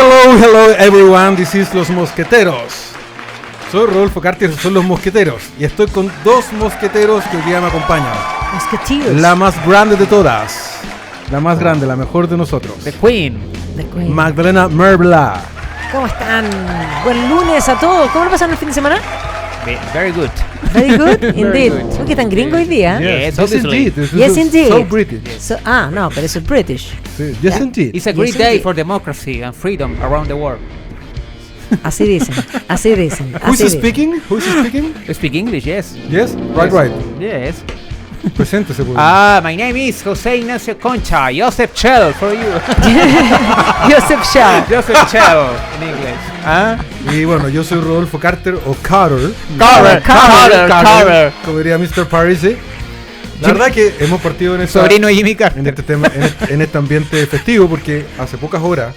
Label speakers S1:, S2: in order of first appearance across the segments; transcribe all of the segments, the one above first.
S1: Hello everyone, this is Los Mosqueteros. Soy Rodolfo Cartier, son Los Mosqueteros. Y estoy con dos mosqueteros que hoy día me acompañan.
S2: Mosqueteers.
S1: La más grande de todas. La más grande, la mejor de nosotros.
S3: The Queen.
S1: Magdalena Merbla.
S2: ¿Cómo están? Buen lunes a todos. ¿Cómo lo pasaron el fin de semana?
S3: Very good.
S2: Very good, indeed.
S3: good.
S2: ¿Por qué tan gringo hoy día?
S3: Yes,
S1: Yes,
S3: obviously.
S1: indeed.
S2: Yes, indeed.
S1: So British.
S2: No, pero eso es British.
S1: Sí, yes,
S2: Yeah.
S1: indeed.
S3: It's a great
S2: Yes,
S3: day
S2: indeed.
S3: for democracy and freedom around the world.
S2: Así dicen, así dicen.
S1: Who's
S2: así dicen.
S1: speaking? Who's speaking?
S3: Speak English, yes.
S1: Yes, right.
S3: Yes.
S1: Preséntese, pues.
S3: My name is José Ignacio Concha. Joseph Chell for you.
S2: Joseph Shaw.
S3: Joseph Chell in English.
S1: Y bueno, yo soy Rodolfo Carter o Carter.
S3: Carter.
S1: Como diría Mr. Parisi. La verdad que hemos partido en esta,
S3: Sobrino de Jimmy
S1: en
S3: Carter.
S1: este tema, en este ambiente festivo, porque hace pocas horas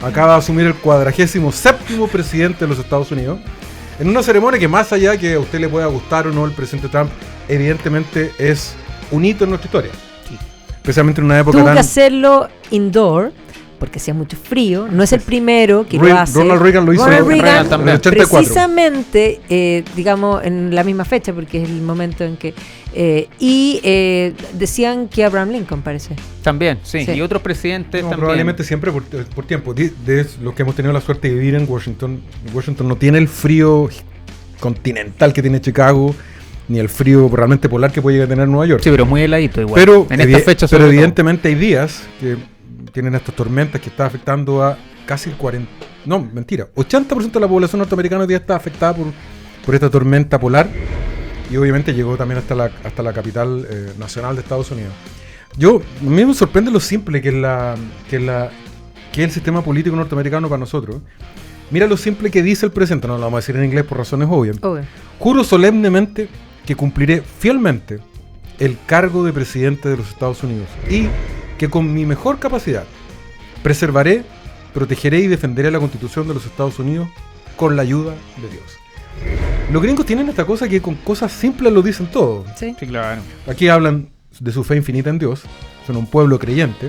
S1: acaba de asumir el 47º presidente de los Estados Unidos, en una ceremonia que, más allá que a usted le pueda gustar o no el presidente Trump, evidentemente es un hito en nuestra historia.
S3: Sí.
S1: Especialmente en una época
S2: Tuvo
S1: tan...
S2: que hacerlo indoor porque hacía mucho frío. No es el primero que lo
S1: Ronald
S2: hace.
S1: Reagan lo hizo
S2: Ronald
S1: en
S2: Reagan,
S1: el
S3: también.
S1: 84.
S2: precisamente, digamos, en la misma fecha, porque es el momento en que... decían que Abraham Lincoln, parece.
S3: También, sí.
S2: Sí.
S3: Y otros presidentes
S1: No,
S3: también.
S1: probablemente siempre por tiempo. De los que hemos tenido la suerte de vivir en Washington no tiene el frío continental que tiene Chicago, ni el frío realmente polar que puede llegar a tener Nueva York.
S3: Sí, pero muy heladito igual.
S1: Pero,
S3: en estas fechas
S1: pero
S3: sobre todo.
S1: evidentemente hay días que tienen estas tormentas que están afectando a casi el 80% de la población norteamericana hoy día está afectada por esta tormenta polar, y obviamente llegó también hasta la capital nacional de Estados Unidos. A mí me sorprende lo simple que es el sistema político norteamericano para nosotros. Mira lo simple que dice el presidente, no lo vamos a decir en inglés por razones obvias.
S2: Obvio.
S1: Juro solemnemente que cumpliré fielmente el cargo de presidente de los Estados Unidos y que con mi mejor capacidad preservaré, protegeré y defenderé la Constitución de los Estados Unidos con la ayuda de Dios. Los gringos tienen esta cosa que con cosas simples lo dicen todo.
S2: Sí.
S3: Sí, claro.
S1: Aquí hablan de su fe infinita en Dios, son un pueblo creyente.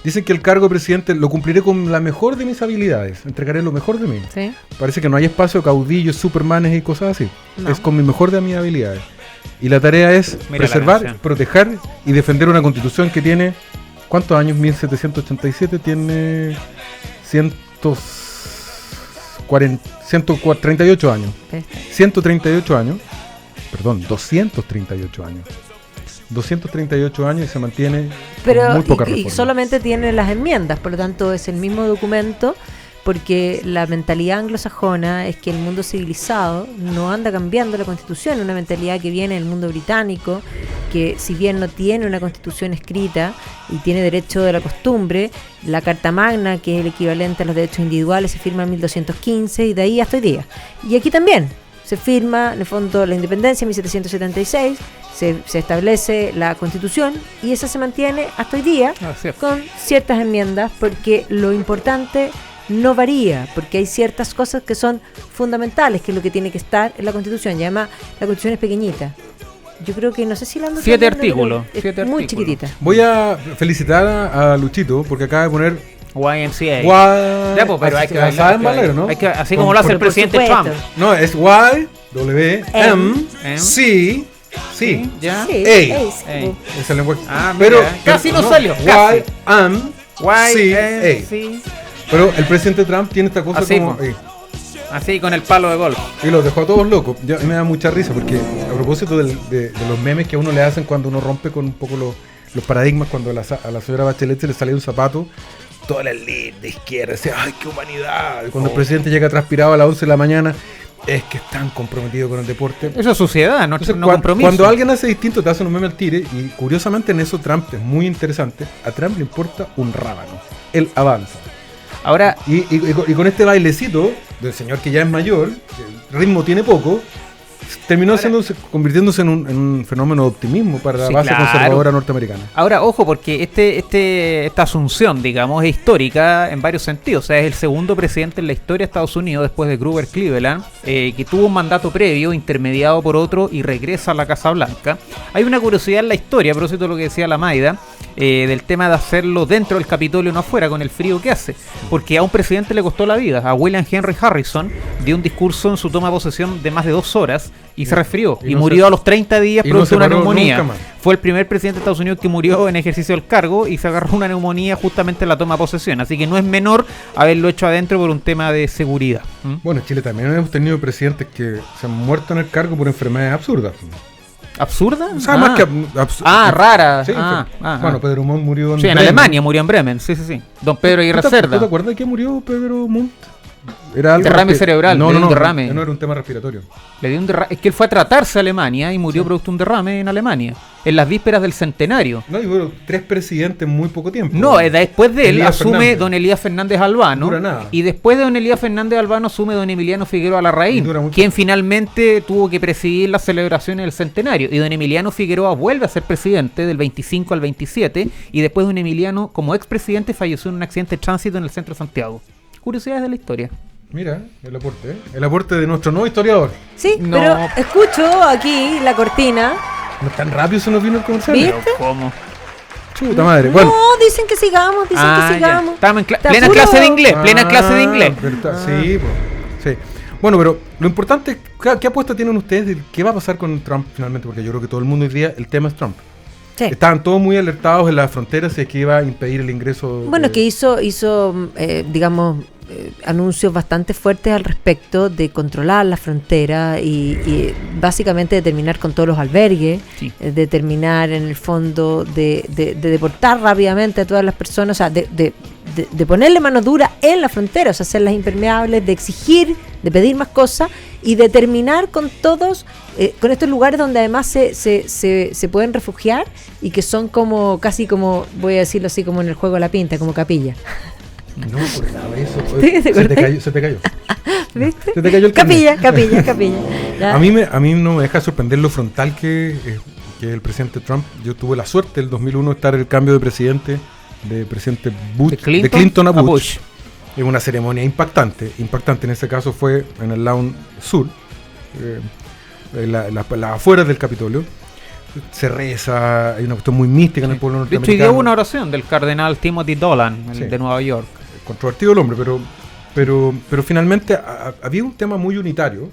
S1: Dicen que el cargo de presidente lo cumpliré con la mejor de mis habilidades, entregaré lo mejor de mí.
S2: Sí.
S1: Parece que no hay espacio caudillos, supermanes y cosas así.
S2: No.
S1: Es con mi mejor de mis habilidades. Y la tarea es
S3: Mira
S1: preservar,
S3: la canción.
S1: proteger y defender una constitución que tiene... ¿Cuántos años? 1787 tiene 138 años. 138 años. Perdón, 238 años. 238 años y se mantiene
S2: Pero
S1: muy poca
S2: y
S1: reforma.
S2: solamente tiene las enmiendas, por lo tanto es el mismo documento, porque la mentalidad anglosajona es que el mundo civilizado no anda cambiando la constitución, una mentalidad que viene del mundo británico, que si bien no tiene una constitución escrita y tiene derecho de la costumbre, la Carta Magna, que es el equivalente a los derechos individuales, se firma en 1215 y de ahí hasta hoy día. Y aquí también se firma, en el fondo, la independencia en 1776, se establece la constitución y esa se mantiene hasta hoy día
S3: Así es.
S2: con ciertas enmiendas, porque lo importante no varía, porque hay ciertas cosas que son fundamentales, que es lo que tiene que estar en la Constitución. Y además la Constitución es pequeñita. Yo creo que, no sé si la ando
S3: 7
S2: entendiendo,
S3: artículos,
S2: pero es
S3: 7
S2: muy
S3: artículos.
S2: chiquitita.
S1: Voy a felicitar a Luchito porque acaba de poner...
S3: YMCA.
S1: Ya,
S3: pues, pero hay que
S1: ¿saben bailar, no?
S3: Hay que, así como lo hace el
S2: Por
S3: presidente
S2: supuesto.
S3: Trump.
S1: No, es Y-W-M-C. Sí.
S3: ¿Ya?
S2: Sí,
S1: Ey.
S2: es-
S3: Ey.
S1: Es el lenguaje.
S3: Ah, mira, casi no salió, casi.
S1: Y-M-C-A.
S3: Sí.
S1: Pero el presidente Trump tiene esta cosa
S3: Así,
S1: como...
S3: po. Así con el palo de golf.
S1: y los dejó a todos locos. Me da mucha risa porque a propósito de los memes que a uno le hacen cuando uno rompe con un poco los paradigmas, cuando a la señora Bachelet se le sale un zapato, toda la elite de izquierda dice, ¡ay, qué humanidad! Y cuando el presidente llega transpirado a las 11 de la mañana, es que están comprometidos con el deporte.
S3: Eso es suciedad, no,
S1: Entonces,
S3: no compromiso.
S1: cuando alguien hace distinto, te hacen un meme al tire, y curiosamente en eso Trump es muy interesante. A Trump le importa un rábano. Él avanza.
S3: Ahora,
S1: Y con este bailecito del señor que ya es mayor, que el ritmo tiene poco, terminó convirtiéndose en un fenómeno de optimismo para la base conservadora norteamericana.
S3: Ahora, ojo, porque esta asunción, digamos, es histórica en varios sentidos. O sea, es el segundo presidente en la historia de Estados Unidos después de Grover Cleveland, que tuvo un mandato previo, intermediado por otro, y regresa a la Casa Blanca. Hay una curiosidad en la historia, a propósito de lo que decía la Maida, del tema de hacerlo dentro del Capitolio, no afuera, con el frío que hace. Porque a un presidente le costó la vida. A William Henry Harrison dio un discurso en su toma de posesión de más de 2 horas y se resfrió y murió a los 30 días producto de una neumonía. Fue el primer presidente de Estados Unidos que murió en ejercicio del cargo y se agarró una neumonía justamente en la toma de posesión. Así que no es menor haberlo hecho adentro por un tema de seguridad.
S1: Bueno, en Chile también hemos tenido presidentes que se han muerto en el cargo por enfermedades absurdas.
S3: ¿Absurda?
S1: O sea, más que
S3: rara.
S1: Sí, bueno, Pedro Montt murió
S3: en Alemania, murió en Bremen. Sí. Don Pedro Aguirre Cerda.
S1: ¿Te acuerdas de qué murió Pedro Montt? Era algo
S3: derrame cerebral.
S1: No, derrame. No era un tema respiratorio.
S3: Le dio un derrame. Es que él fue a tratarse a Alemania y murió producto de un derrame en Alemania. En las vísperas del centenario.
S1: No, y bueno, 3 presidentes en muy poco tiempo.
S3: No, después de él asume Fernández. Don Elías Fernández Albano.
S1: No dura nada.
S3: Y después de don Elías Fernández Albano asume don Emiliano Figueroa Larraín, quien finalmente tuvo que presidir las celebraciones del centenario. Y don Emiliano Figueroa vuelve a ser presidente del 25 al 27. Y después don Emiliano, como expresidente, falleció en un accidente de tránsito en el centro de Santiago. Curiosidades de la historia.
S1: Mira, el aporte de nuestro nuevo historiador.
S2: Sí, no. Pero escucho aquí la cortina.
S1: No tan rápido se nos vino el comercial.
S2: ¿Viste?
S3: ¿Cómo?
S1: Chuta madre.
S2: Bueno. No, dicen que sigamos,
S3: Estamos en plena clase de inglés,
S1: Sí, sí. Bueno, pero lo importante es, ¿qué apuesta tienen ustedes de qué va a pasar con Trump finalmente? Porque yo creo que todo el mundo hoy día, el tema es Trump. Sí. Estaban todos muy alertados en las fronteras si es que iba a impedir el ingreso.
S2: Bueno, que hizo digamos, anuncios bastante fuertes al respecto de controlar la frontera y básicamente de terminar con todos los albergues, de terminar en el fondo de deportar rápidamente a todas las personas, o sea, de ponerle mano dura en la frontera, o sea, hacerlas impermeables, de exigir, de pedir más cosas y de terminar con todos, con estos lugares donde además se pueden refugiar y que son como, casi como, voy a decirlo así, como en el juego de la pinta, como capilla.
S1: No me acordaba eso. Se te cayó.
S2: ¿Viste?
S1: Se te cayó el
S2: capilla.
S1: A mí no me deja sorprender lo frontal que el presidente Trump. Yo tuve la suerte el 2001 de estar en el cambio de presidente Bush, de Clinton a Bush. Es una ceremonia impactante. En ese caso fue en el Lawn Sur, las afueras del Capitolio. Se reza, hay una cuestión muy mística en el pueblo norteamericano.
S3: De hecho, dio una oración del cardenal Timothy Dolan, de Nueva York.
S1: Controvertido el hombre, pero finalmente había un tema muy unitario.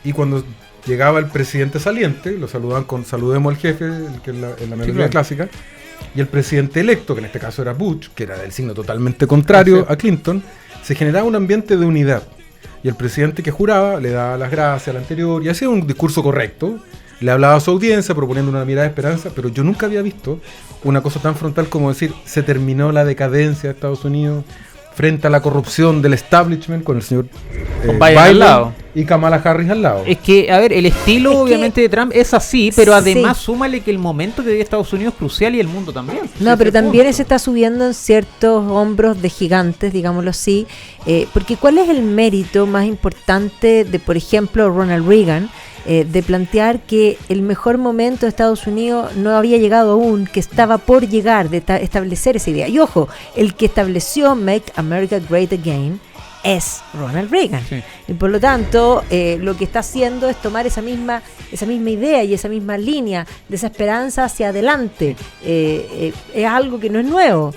S1: Y cuando llegaba el presidente saliente, lo saludaban con saludemos al jefe, que es la melodía clásica, y el presidente electo, que en este caso era Bush, que era del signo totalmente contrario a Clinton, se generaba un ambiente de unidad. Y el presidente que juraba le daba las gracias al anterior y hacía un discurso correcto. Le hablaba a su audiencia proponiendo una mirada de esperanza, pero yo nunca había visto una cosa tan frontal como decir se terminó la decadencia de Estados Unidos frente a la corrupción del establishment con el señor Biden y Kamala Harris al lado.
S3: Es que, a ver, el estilo obviamente de Trump es así, pero además súmale que el momento que vive Estados Unidos es crucial y el mundo también.
S2: No, pero también se está subiendo en ciertos hombros de gigantes, digámoslo así, porque ¿cuál es el mérito más importante de, por ejemplo, Ronald Reagan? De plantear que el mejor momento de Estados Unidos no había llegado aún, que estaba por llegar, de establecer esa idea. Y ojo, el que estableció Make America Great Again es Ronald Reagan. Sí. Y por lo tanto, lo que está haciendo es tomar esa misma idea y esa misma línea de esa esperanza hacia adelante. Es algo que no es nuevo,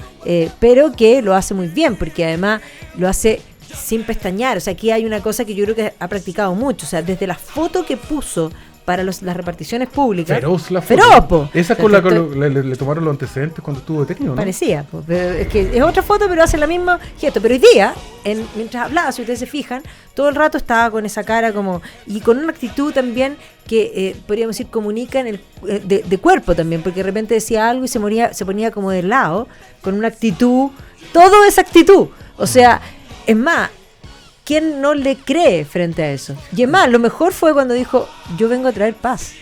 S2: pero que lo hace muy bien, porque además lo hace sin pestañear. O sea, aquí hay una cosa que yo creo que ha practicado mucho. O sea, desde la foto que puso para las reparticiones públicas.
S1: Feroz la foto.
S2: Feroz, po.
S1: Esa con la que le tomaron los antecedentes cuando estuvo detenido, ¿no?
S2: Parecía, po. Es que es otra foto, pero hace la misma gesto. Pero hoy día, mientras hablaba, si ustedes se fijan, todo el rato estaba con esa cara como... Y con una actitud también que, podríamos decir, comunica de cuerpo también. Porque de repente decía algo y se ponía como de lado, con una actitud... Todo es actitud. O sea... Es más, ¿quién no le cree frente a eso? Y es más, lo mejor fue cuando dijo, yo vengo a traer paz.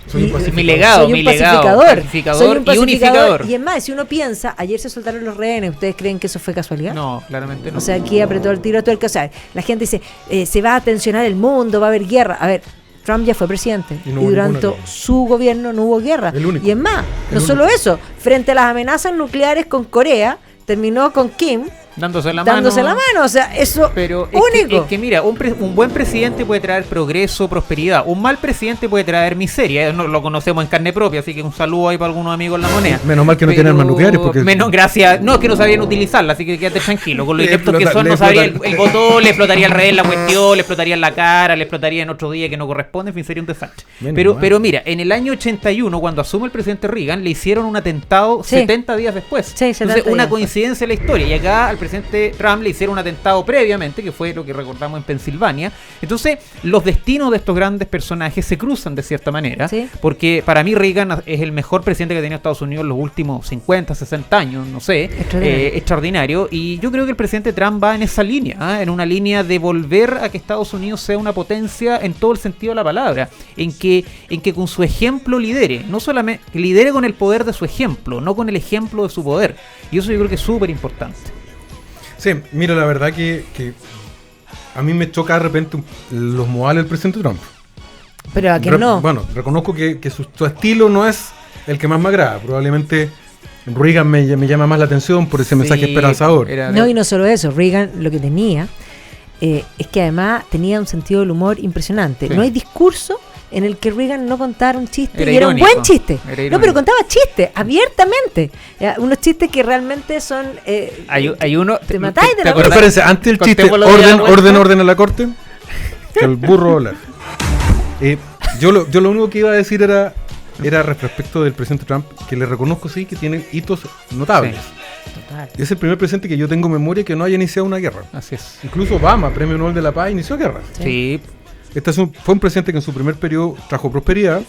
S3: Soy un pacificador.
S2: Soy un pacificador
S3: y unificador.
S2: Y es más, si uno piensa, ayer se soltaron los rehenes, ¿ustedes creen que eso fue casualidad?
S3: No, claramente no.
S2: O sea, aquí apretó el tiro a tuerca. O sea, la gente dice, se va a tensionar el mundo, va a haber guerra. A ver, Trump ya fue presidente
S1: Y
S2: y,
S1: no hubo
S2: durante
S1: ninguna guerra.
S2: su gobierno no hubo guerra.
S1: El único.
S2: Y es más,
S1: El
S2: no
S1: único.
S2: solo eso, frente a las amenazas nucleares con Corea, terminó con Kim
S3: Dándose la
S2: dándose
S3: mano.
S2: la mano, o sea, eso
S3: Pero es
S2: único.
S3: que mira, un buen presidente puede traer progreso, prosperidad. Un mal presidente puede traer miseria. No, lo conocemos en carne propia, así que un saludo ahí para algunos amigos en la moneda.
S1: Menos mal que no tienen armas nucleares, porque...
S3: Menos gracias. No, es que no sabían utilizarla, así que quédate tranquilo. Con lo
S1: Le
S3: ineptos que
S1: explota-
S3: son,
S1: le
S3: no sabría
S1: explota-
S3: el botón, le explotaría al revés la cuestión, le explotaría en la cara, le explotaría en otro día que no corresponde, en fin, sería un desastre.
S1: Menos
S3: Pero,
S1: mal.
S3: pero mira, en el año 81, cuando asume el presidente Reagan, le hicieron un atentado
S2: Sí.
S3: 70 días después.
S2: Sí, 70
S3: Entonces, una
S2: días.
S3: coincidencia en la historia. Y acá al presidente Trump le hicieron un atentado previamente, que fue lo que recordamos en Pensilvania. Entonces, los destinos de estos grandes personajes se cruzan de cierta manera,
S2: Sí.
S3: porque para mí Reagan es el mejor presidente que ha tenido Estados Unidos en los últimos 50, 60 años, no sé, extraordinario. Y yo creo que el presidente Trump va en esa línea, en una línea de volver a que Estados Unidos sea una potencia en todo el sentido de la palabra, en que con su ejemplo lidere, no solamente lidere con el poder de su ejemplo, no con el ejemplo de su poder. Y eso yo creo que es súper importante.
S1: Sí, mira, la verdad que a mí me choca de repente los modales del presidente Trump.
S2: Pero a que no.
S1: Bueno, reconozco que su estilo no es el que más me agrada. Probablemente Reagan me llama más la atención por ese mensaje esperanzador.
S2: No, y no solo eso, Reagan lo que tenía es que además tenía un sentido del humor impresionante.
S3: Sí.
S2: No hay discurso en el que Reagan no contara un chiste,
S3: Era
S2: y era un
S3: irónico.
S2: buen chiste.
S3: Era
S2: No,
S3: irónico.
S2: pero contaba chistes abiertamente. Unos chistes que realmente son...
S3: Hay uno...
S2: Te matáis de la
S1: Pero
S2: risa.
S1: espérense, antes del chiste,
S3: Contémoslo de la vuelta.
S1: orden a la corte. Que el burro hablar. Yo lo único que iba a decir era respecto del presidente Trump, que le reconozco sí que tiene hitos notables.
S2: Total.
S1: Es el primer presidente que yo tengo memoria que no haya iniciado una guerra.
S3: Así es.
S1: Incluso Obama, Premio Nobel de la Paz, inició guerra.
S3: Sí.
S1: Fue un presidente que en su primer periodo trajo prosperidad.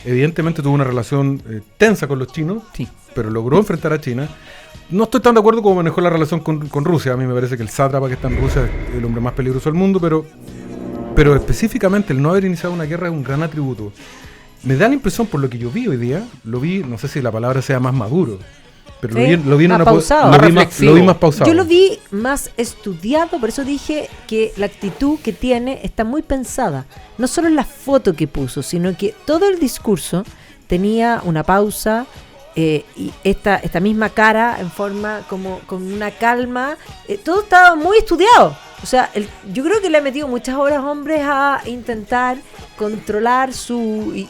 S1: Evidentemente tuvo una relación tensa con los chinos,
S3: Sí.
S1: pero logró enfrentar a China. No estoy tan de acuerdo con cómo manejó la relación con Rusia. A mí me parece que el sátrapa que está en Rusia es el hombre más peligroso del mundo, pero específicamente el no haber iniciado una guerra es un gran atributo. Me da la impresión, por lo que yo vi hoy día, no sé si la palabra sea más maduro, pero
S2: Sí,
S1: lo vi en
S2: más
S1: una
S2: pausado.
S3: Más
S1: lo
S3: reflexivo.
S1: vi más pausado.
S2: Yo lo vi más estudiado, por eso dije que la actitud que tiene está muy pensada. No solo en la foto que puso, sino que todo el discurso tenía una pausa y esta misma cara en forma como con una calma. Todo estaba muy estudiado. O sea, yo creo que le ha metido muchas horas, hombres, a intentar controlar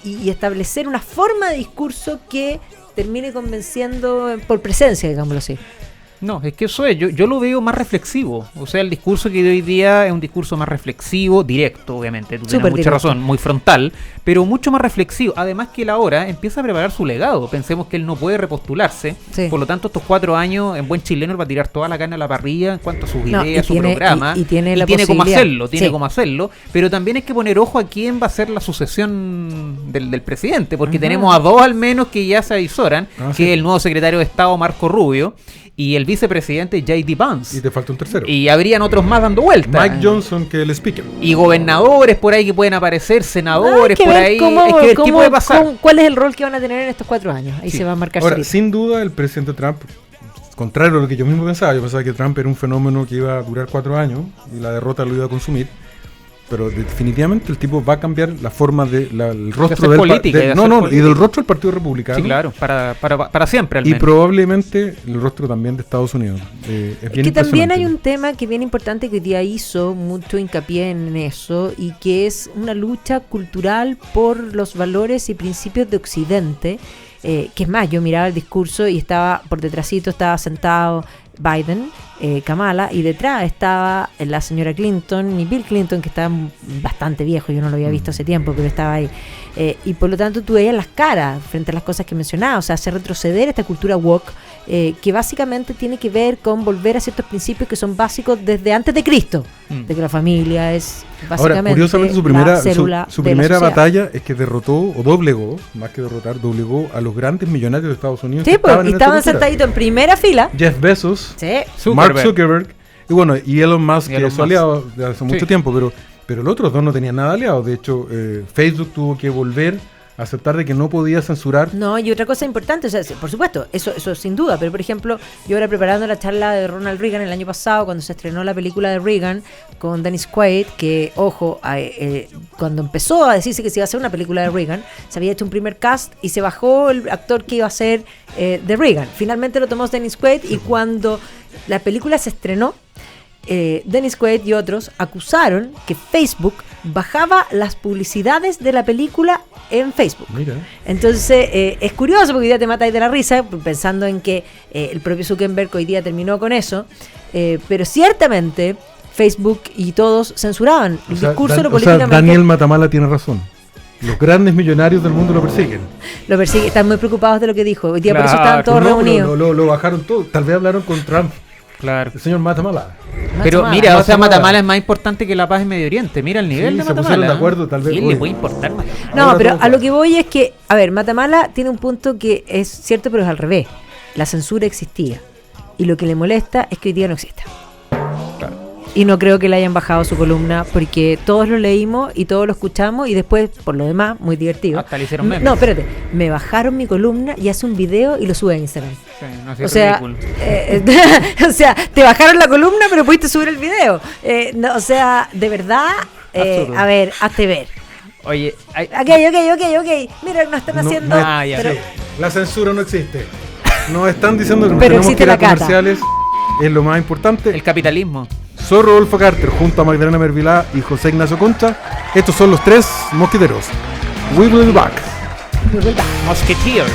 S2: y establecer una forma de discurso que termine convenciendo por presencia, digámoslo así.
S3: No, es que eso es, yo lo veo más reflexivo. O sea, el discurso que de hoy día es un discurso más reflexivo, directo, obviamente. Tú tienes
S2: Súper
S3: mucha
S2: directo.
S3: razón, muy frontal, pero mucho más reflexivo. Además que él ahora empieza a preparar su legado. Pensemos que él no puede repostularse.
S2: Sí.
S3: Por lo tanto, estos 4 años, en buen chileno, él va a tirar toda la carne a la parrilla en cuanto a sus
S2: No,
S3: ideas,
S2: y
S3: su
S2: tiene-
S3: programa.
S2: y tiene la
S3: cómo
S2: posibilidad.
S3: hacerlo, tiene
S2: Sí.
S3: cómo hacerlo. Pero también hay que poner ojo a quién va a ser la sucesión del presidente, porque tenemos a dos al menos que ya se avisoran, que
S1: sí.
S3: es el nuevo secretario de Estado, Marco Rubio, y el vicepresidente J.D. Vance.
S1: Y te falta un tercero.
S3: Y habrían otros más dando vueltas.
S1: Mike Johnson, que es el speaker.
S3: Y gobernadores por ahí que pueden aparecer, senadores
S2: Hay que
S3: por
S2: ver
S3: ahí.
S2: cómo-
S3: Hay que ver qué
S2: cómo-
S3: puede pasar.
S2: cuál es el rol que van a tener en estos 4 años. Ahí
S3: Sí.
S2: se va a marcar
S1: Ahora,
S2: solito.
S1: sin duda, el presidente Trump, contrario a lo que yo mismo pensaba, yo pensaba que Trump era un fenómeno que iba a durar 4 años y la derrota lo iba a consumir. Pero definitivamente el tipo va a cambiar la forma el rostro
S3: hacer
S1: del
S3: política, de hacer
S1: y
S3: política.
S1: del rostro del Partido Republicano.
S3: Sí, claro, para siempre al
S1: Y
S3: menos.
S1: probablemente el rostro también de Estados Unidos. Es
S2: Es
S1: bien
S2: que también hay
S1: impresionante.
S2: un tema que es bien importante que hoy día hizo mucho hincapié en eso y que es una lucha cultural por los valores y principios de Occidente. Que es más, yo miraba el discurso y estaba por detrásito, estaba sentado Biden, Kamala, y detrás estaba la señora Clinton y Bill Clinton, que estaba bastante viejo, yo no lo había visto hace tiempo, pero estaba ahí. Y por lo tanto tú veías las caras frente a las cosas que mencionaba, o sea, hacer retroceder esta cultura woke, que básicamente tiene que ver con volver a ciertos principios que son básicos desde antes de Cristo, de que la familia es básicamente
S1: Ahora, curiosamente, su
S2: la
S1: primera,
S2: célula
S1: su
S2: de la
S1: primera
S2: sociedad.
S1: batalla es que derrotó, o doblegó, más que derrotar, doblegó a los grandes millonarios de Estados Unidos.
S2: Sí,
S1: que
S2: pues,
S1: estaban
S2: y
S1: en esta
S2: estaban
S1: cultura.
S2: sentaditos en primera fila.
S1: Jeff Bezos,
S2: Sí.
S1: Mark Zuckerberg, y bueno, y Elon Musk,
S3: Elon
S1: que es su
S3: Musk.
S1: aliado de hace mucho
S3: Sí.
S1: tiempo, pero los otros dos no tenían nada aliado. De hecho, Facebook tuvo que volver aceptar de que no podía censurar.
S2: No, y otra cosa importante, o sea, por supuesto, eso sin duda, pero por ejemplo, yo ahora preparando la charla de Ronald Reagan el año pasado, cuando se estrenó la película de Reagan con Dennis Quaid, que, ojo, cuando empezó a decirse que se iba a hacer una película de Reagan, se había hecho un primer cast y se bajó el actor que iba a ser de Reagan. Finalmente lo tomó Dennis Quaid y cuando la película se estrenó, Dennis Quaid y otros acusaron que Facebook bajaba las publicidades de la película en Facebook.
S1: Mira.
S2: Entonces es curioso porque hoy día te matáis de la risa pensando en que el propio Zuckerberg hoy día terminó con eso, pero ciertamente Facebook y todos censuraban el discurso de lo políticamente.
S1: Daniel Matamala tiene razón. Los grandes millonarios del mundo lo persiguen.
S2: Lo persiguen, están muy preocupados de lo que dijo. Hoy día por eso estaban todos reunidos.
S1: Lo bajaron todo. Tal vez hablaron con Trump.
S3: Claro.
S1: El señor Matamala.
S3: Pero mira, o sea, Matamala es más importante que la paz en Medio Oriente. Mira el nivel de
S1: se
S3: Matamala.
S1: pusieron de acuerdo, tal vez.
S3: ¿Quién le puede importar más?
S2: No,
S1: Ahora
S2: pero
S1: todo
S2: a lo que voy es que, a ver, Matamala tiene un punto que es cierto, pero es al revés. La censura existía. Y lo que le molesta es que hoy día no exista.
S3: Claro.
S2: Y no creo que le hayan bajado su columna porque todos lo leímos y todos lo escuchamos y después, por lo demás, muy divertido.
S3: Hasta le hicieron memes.
S2: No, espérate. Me bajaron mi columna y hace un video y lo sube a Instagram.
S3: Sí, no,
S2: O sea, o sea, te bajaron la columna pero pudiste subir el video. No, o sea, de verdad, a ver, hazte ver.
S3: Oye,
S2: Ok. Mira, no están haciendo.
S3: ya,
S2: pero,
S3: sí.
S1: La censura no existe. Nos están diciendo que nos
S2: Pero
S1: tenemos
S2: existe
S1: que ir
S2: la
S1: a
S2: cata.
S1: comerciales. Es lo más importante.
S3: El capitalismo.
S1: Soy Rodolfo Carter junto a Magdalena Mervilá y José Ignacio Concha. Estos son los tres mosquiteros. We will be back.
S3: Musketeers.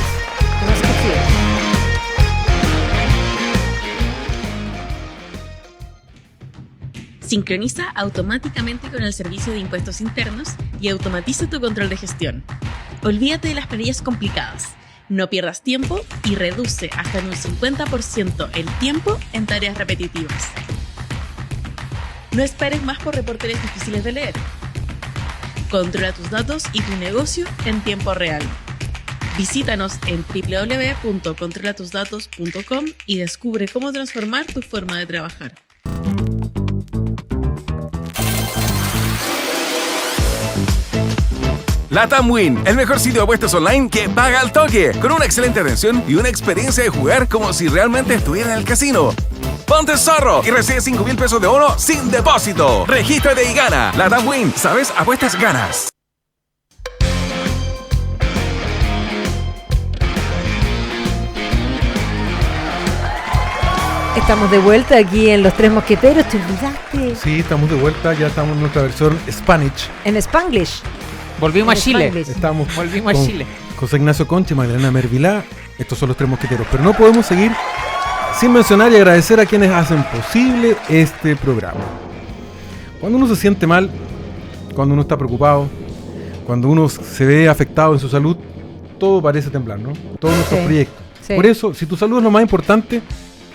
S4: Sincroniza automáticamente con el Servicio de Impuestos Internos y automatiza tu control de gestión. Olvídate de las planillas complicadas. No pierdas tiempo y reduce hasta en un 50% el tiempo en tareas repetitivas. No esperes más por reportes difíciles de leer. Controla tus datos y tu negocio en tiempo real. Visítanos en www.controlatusdatos.com y descubre cómo transformar tu forma de trabajar.
S5: LATAM Win, el mejor sitio de apuestas online que paga al toque, con una excelente atención y una experiencia de jugar como si realmente estuviera en el casino. Ponte zorro y recibe 5,000 pesos de bono sin depósito. Regístrate y gana. LATAM Win, ¿sabes? Apuestas ganas.
S2: Estamos de vuelta aquí en Los Tres Mosqueteros. ¿Te olvidaste?
S1: Sí, estamos de vuelta. Ya estamos en nuestra versión Spanish.
S2: En Spanglish.
S3: Volvimos a Chile.
S2: Spanglish.
S1: Estamos
S3: Volvimos a
S1: con
S3: Chile.
S1: José Ignacio Concha y Magdalena Mervilá. Estos son los tres mosquiteros. Pero no podemos seguir sin mencionar y agradecer a quienes hacen posible este programa. Cuando uno se siente mal, cuando uno está preocupado, cuando uno se ve afectado en su salud, todo parece temblar, ¿no? Todos nuestros proyectos.
S2: Sí.
S1: Por eso, si tu salud es lo más importante,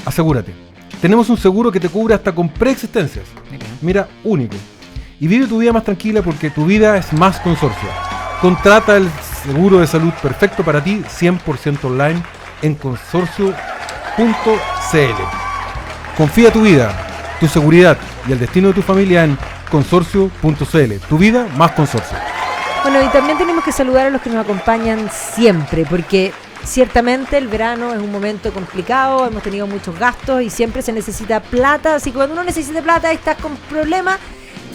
S1: asegúrate. Tenemos un seguro que te cubre hasta con preexistencias. Mira, único. Y vive tu vida más tranquila porque tu vida es más consorcio. Contrata el seguro de salud perfecto para ti 100% online en consorcio.cl. Confía tu vida, tu seguridad y el destino de tu familia en consorcio.cl. Tu vida más consorcio.
S2: Bueno, y también tenemos que saludar a los que nos acompañan siempre, porque ciertamente el verano es un momento complicado, hemos tenido muchos gastos y siempre se necesita plata, así que cuando uno necesite plata y estás con problemas,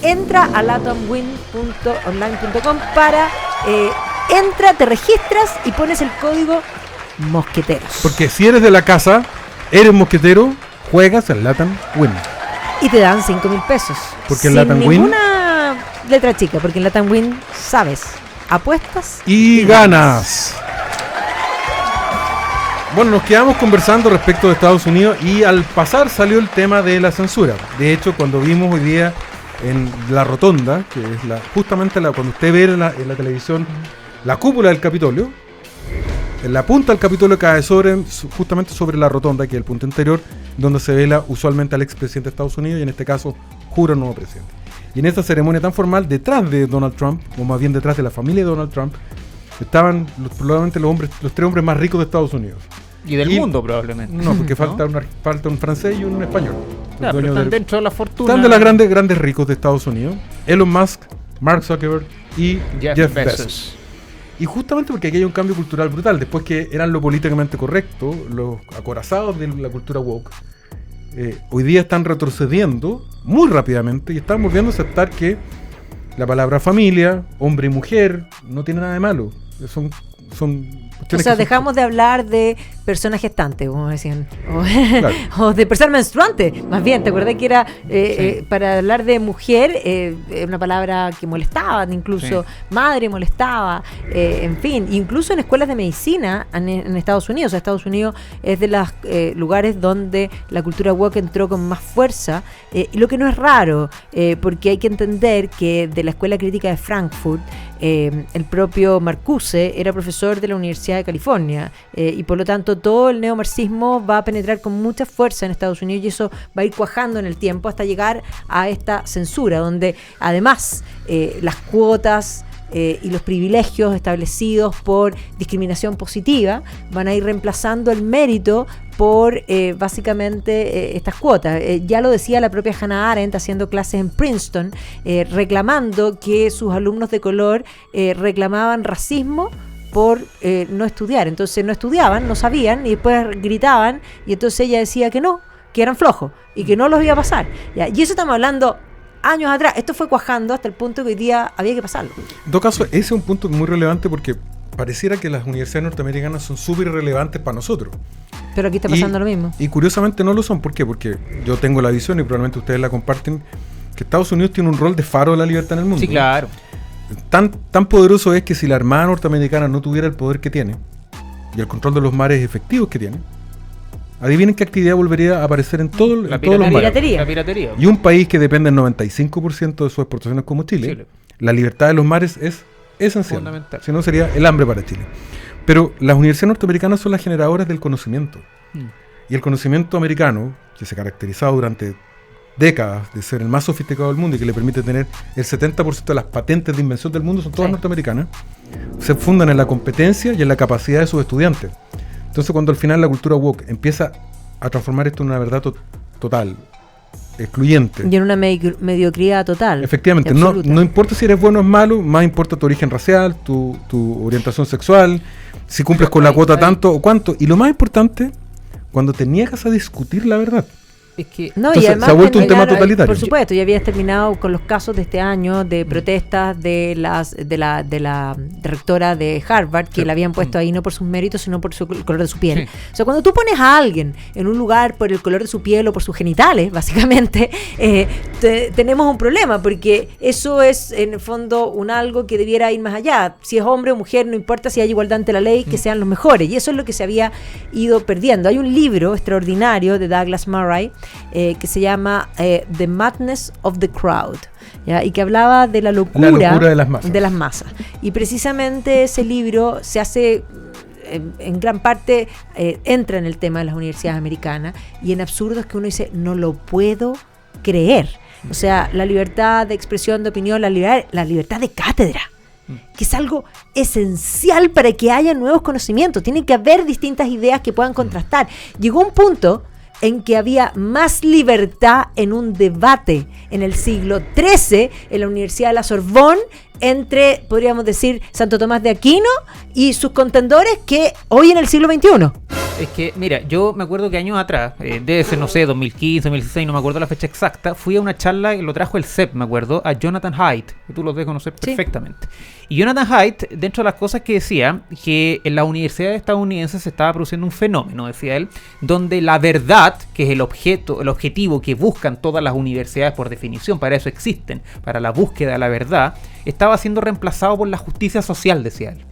S2: entra a latamwin.online.com entra, te registras y pones el código mosqueteros.
S1: Porque si eres de la casa, eres mosquetero, juegas al Latam Win.
S2: Y te dan 5,000 pesos.
S1: Porque en
S2: sin
S1: Latam Win-
S2: ninguna letra chica, porque en Latam Win sabes, apuestas
S1: Y ganas. Bueno, nos quedamos conversando respecto de Estados Unidos y al pasar salió el tema de la censura. De hecho, cuando vimos hoy día en la rotonda, que es justamente cuando usted ve en la televisión la cúpula del Capitolio, en la punta del Capitolio cae justamente sobre la rotonda, que es el punto interior, donde se vela usualmente al expresidente de Estados Unidos y en este caso jura un nuevo presidente. Y en esta ceremonia tan formal, detrás de Donald Trump, o más bien detrás de la familia de Donald Trump, estaban probablemente los tres hombres más ricos de Estados Unidos.
S3: Y del mundo probablemente.
S1: No, porque
S3: ¿No?
S1: falta un francés y un español.
S3: Ya, pero están dentro de la fortuna.
S1: Están de los grandes ricos de Estados Unidos. Elon Musk, Mark Zuckerberg y Jeff Bezos. Y justamente porque aquí hay un cambio cultural brutal, después que eran lo políticamente correcto, los acorazados de la cultura woke, hoy día están retrocediendo muy rápidamente y están volviendo a aceptar que la palabra familia, hombre y mujer, no tiene nada de malo. Son
S2: o sea, dejamos de hablar de personas gestantes, como decían,
S1: Claro.
S2: o de personas menstruantes, más bien. ¿Te acuerdas que era para hablar de mujer, una palabra que molestaba, incluso madre molestaba, en fin, incluso en escuelas de medicina en Estados Unidos? Estados Unidos es de los lugares donde la cultura woke entró con más fuerza, y lo que no es raro, porque hay que entender que de la Escuela Crítica de Frankfurt, el propio Marcuse era profesor de la Universidad de California, y por lo tanto todo el neomarxismo va a penetrar con mucha fuerza en Estados Unidos, y eso va a ir cuajando en el tiempo hasta llegar a esta censura, donde además las cuotas y los privilegios establecidos por discriminación positiva van a ir reemplazando el mérito por básicamente estas cuotas. Ya lo decía la propia Hannah Arendt haciendo clases en Princeton, reclamando que sus alumnos de color reclamaban racismo por no estudiar. Entonces no estudiaban, no sabían, y después gritaban, y entonces ella decía que no, que eran flojos y que no los iba a pasar. ¿Ya? Y eso estamos hablando años atrás. Esto fue cuajando hasta el punto que hoy día había que pasarlo.
S1: En todo caso, ese es un punto muy relevante porque pareciera que las universidades norteamericanas son súper relevantes para nosotros.
S2: Pero aquí está pasando lo mismo.
S1: Y curiosamente no lo son. ¿Por qué? Porque yo tengo la visión, y probablemente ustedes la comparten, que Estados Unidos tiene un rol de faro de la libertad en el mundo.
S3: Sí, claro.
S1: Tan poderoso es que si la Armada norteamericana no tuviera el poder que tiene y el control de los mares efectivos que tiene, adivinen qué actividad volvería a aparecer en todos los mares.
S3: La piratería.
S1: Y un país que depende del 95% de sus exportaciones como Chile, la libertad de los mares es esencial.
S3: Fundamental.
S1: Si no, sería el hambre para Chile. Pero las universidades norteamericanas son las generadoras del conocimiento. Y el conocimiento americano, que se ha caracterizado durante décadas de ser el más sofisticado del mundo y que le permite tener el 70% de las patentes de invención del mundo, son todas norteamericanas, se fundan en la competencia y en la capacidad de sus estudiantes. Entonces, cuando al final la cultura woke empieza a transformar esto en una verdad total, excluyente,
S2: y en una mediocridad total.
S1: Efectivamente, no importa si eres bueno o malo, más importa tu origen racial, tu orientación sexual, si cumples con la cuota tanto o cuánto. Y lo más importante, cuando te niegas a discutir la verdad.
S3: Es que
S2: No,
S1: entonces,
S2: y además
S1: se ha vuelto un tema totalitario.
S2: Por supuesto, ya habías terminado con los casos de este año de protestas de la rectora de Harvard, que la habían puesto ahí no por sus méritos, sino por el color de su piel. O sea, cuando tú pones a alguien en un lugar por el color de su piel o por sus genitales, básicamente, tenemos un problema, porque eso es en el fondo algo que debiera ir más allá. Si es hombre o mujer, no importa, si hay igualdad ante la ley, que sean los mejores. Y eso es lo que se había ido perdiendo. Hay un libro extraordinario de Douglas Murray, que se llama The Madness of the Crowd, ¿ya? Y que hablaba de la locura
S1: de las masas.
S2: Y precisamente ese libro se hace, en gran parte, entra en el tema de las universidades americanas, y en absurdos que uno dice, no lo puedo creer. O sea, la libertad de expresión, de opinión, la libertad de cátedra, que es algo esencial para que haya nuevos conocimientos. Tiene que haber distintas ideas que puedan contrastar. Llegó un punto en que había más libertad en un debate en el siglo XIII en la Universidad de la Sorbonne entre, podríamos decir, Santo Tomás de Aquino y sus contendores, que hoy en el siglo XXI.
S3: Es que, mira, yo me acuerdo que años atrás, debe ser, no sé, 2015, 2016, no me acuerdo la fecha exacta, fui a una charla que lo trajo el CEP, me acuerdo, a Jonathan Haidt, que tú lo debes conocer perfectamente. Y Jonathan Haidt, dentro de las cosas que decía, que en las universidades estadounidenses se estaba produciendo un fenómeno, decía él, donde la verdad, que es el objetivo que buscan todas las universidades por definición, para eso existen, para la búsqueda de la verdad, estaba siendo reemplazado por la justicia social, decía él.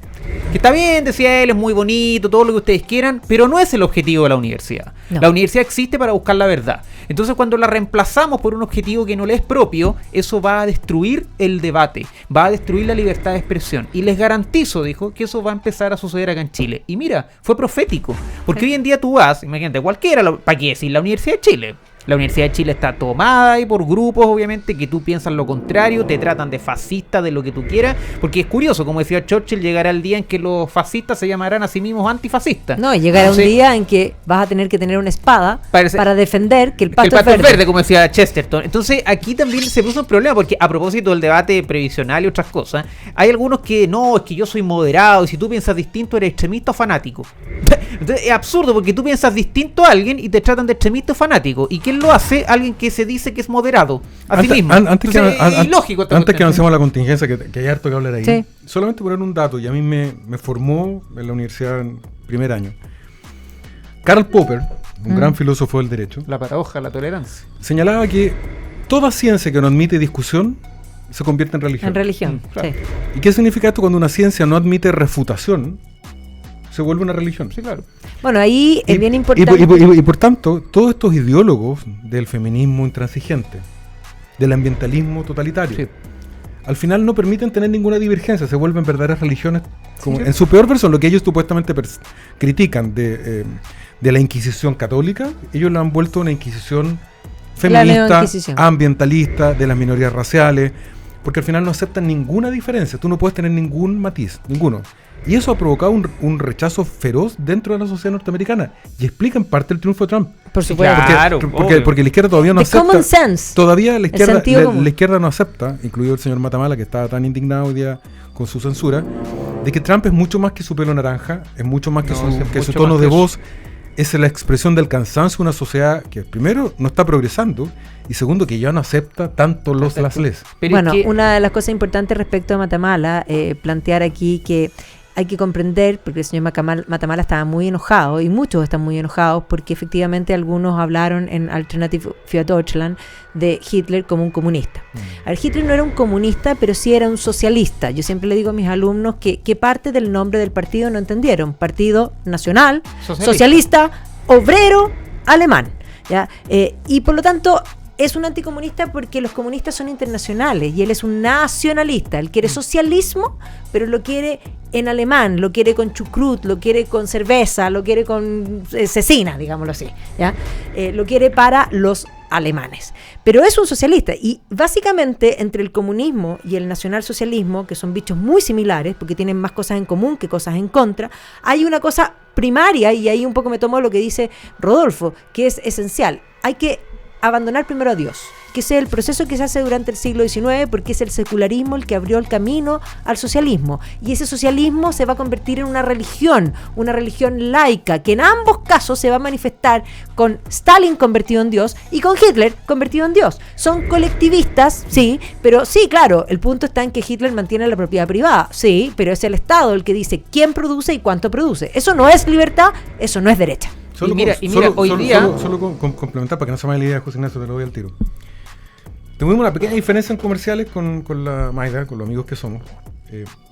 S3: Que está bien, decía él, es muy bonito, todo lo que ustedes quieran, pero no es el objetivo de la universidad. No. La universidad existe para buscar la verdad. Entonces, cuando la reemplazamos por un objetivo que no le es propio, eso va a destruir el debate, va a destruir la libertad de expresión. Y les garantizo, dijo, que eso va a empezar a suceder acá en Chile. Y mira, fue profético, porque hoy en día tú vas, imagínate, cualquiera, ¿para qué decir? La Universidad de Chile. La Universidad de Chile está tomada ahí por grupos, obviamente, que tú piensas lo contrario, te tratan de fascista, de lo que tú quieras, porque es curioso, como decía Churchill, llegará el día en que los fascistas se llamarán a sí mismos antifascistas.
S2: No, y llegará un día en que vas a tener que tener una espada para defender que el pasto es verde,
S3: como decía Chesterton. Entonces aquí también se puso un problema, porque a propósito del debate previsional y otras cosas, hay algunos que no, es que yo soy moderado, y si tú piensas distinto eres extremista o fanático. Entonces, es absurdo, porque tú piensas distinto a alguien y te tratan de extremista o fanático. ¿Y quién lo hace? Alguien que se dice que es moderado a sí mismo.
S1: Antes que avancemos a la contingencia, que hay harto que hablar ahí, sí. Solamente poner un dato, y a mí me formó en la universidad en primer año. Karl Popper, un gran filósofo del derecho,
S3: la paradoja, la tolerancia,
S1: señalaba que toda ciencia que no admite discusión se convierte en religión.
S2: En religión,
S3: claro.
S2: Sí.
S1: ¿Y qué significa esto cuando una ciencia no admite refutación? Se vuelve una religión.
S3: Sí, claro.
S2: Bueno, ahí es bien importante.
S1: Y por tanto, todos estos ideólogos del feminismo intransigente, del ambientalismo totalitario, sí, al final no permiten tener ninguna divergencia, se vuelven verdaderas religiones, como sí, en su peor versión, lo que ellos supuestamente critican de la Inquisición católica, ellos la han vuelto una Inquisición feminista, ambientalista, de las minorías raciales, porque al final no aceptan ninguna diferencia, tú no puedes tener ningún matiz, ninguno. Y eso ha provocado un rechazo feroz dentro de la sociedad norteamericana. Y explica en parte el triunfo de Trump.
S2: Por supuesto.
S1: Porque la izquierda todavía no acepta.
S2: Common sense.
S1: Todavía la izquierda no acepta, incluido el señor Matamala, que estaba tan indignado hoy día con su censura, de que Trump es mucho más que su pelo naranja, es mucho más que su tono de voz. Es la expresión del cansancio de una sociedad que, primero, no está progresando, y segundo, que ya no acepta tanto las leyes.
S2: Bueno, una de las cosas importantes respecto a Matamala, plantear aquí que hay que comprender, porque el señor Matamala estaba muy enojado, y muchos están muy enojados, porque efectivamente algunos hablaron en Alternative für Deutschland de Hitler como un comunista. A ver, Hitler no era un comunista, pero sí era un socialista. Yo siempre le digo a mis alumnos que parte del nombre del partido no entendieron. Partido Nacional, Socialista Obrero Alemán. ¿Ya? Y por lo tanto es un anticomunista porque los comunistas son internacionales y él es un nacionalista. Él quiere socialismo, pero lo quiere en alemán, lo quiere con chucrut, lo quiere con cerveza, lo quiere con cecina, digámoslo así, ¿ya? Lo quiere para los alemanes. Pero es un socialista y básicamente entre el comunismo y el nacionalsocialismo, que son bichos muy similares porque tienen más cosas en común que cosas en contra, hay una cosa primaria, y ahí un poco me tomo lo que dice Rodolfo, que es esencial. Hay que abandonar primero a Dios, que ese es el proceso que se hace durante el siglo XIX, porque es el secularismo el que abrió el camino al socialismo, y ese socialismo se va a convertir en una religión laica, que en ambos casos se va a manifestar con Stalin convertido en Dios y con Hitler convertido en Dios. Son colectivistas, sí, pero sí, claro, el punto está en que Hitler mantiene la propiedad privada, sí, pero es el Estado el que dice quién produce y cuánto produce. Eso no es libertad, eso no es derecha.
S1: Solo complementar para que no se me vaya la idea, José Ignacio, te lo doy al tiro. Tuvimos una pequeña diferencia en comerciales con la Maida, con los amigos que somos,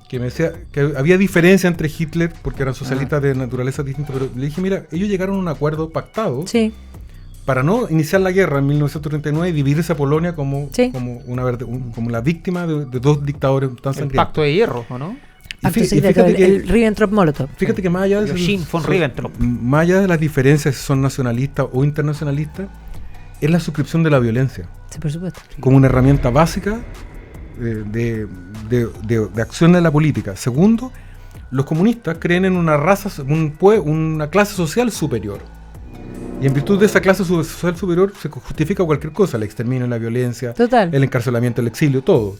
S1: que me decía que había diferencia entre Hitler, porque eran socialistas de naturaleza distinta, pero le dije, mira, ellos llegaron a un acuerdo pactado para no iniciar la guerra en 1939 y dividirse a Polonia como la víctima de dos dictadores tan sangrientos.
S3: El pacto de hierro, ¿o no?
S2: El Ribbentrop-Molotov.
S1: Fíjate que más allá de las diferencias si son nacionalistas o internacionalistas, es la suscripción de la violencia.
S2: Sí, por supuesto.
S1: Como una herramienta básica de acción de la política. Segundo, los comunistas creen en una una clase social superior. Y en virtud de esa clase social superior se justifica cualquier cosa, el exterminio, la violencia, el encarcelamiento, el exilio, todo.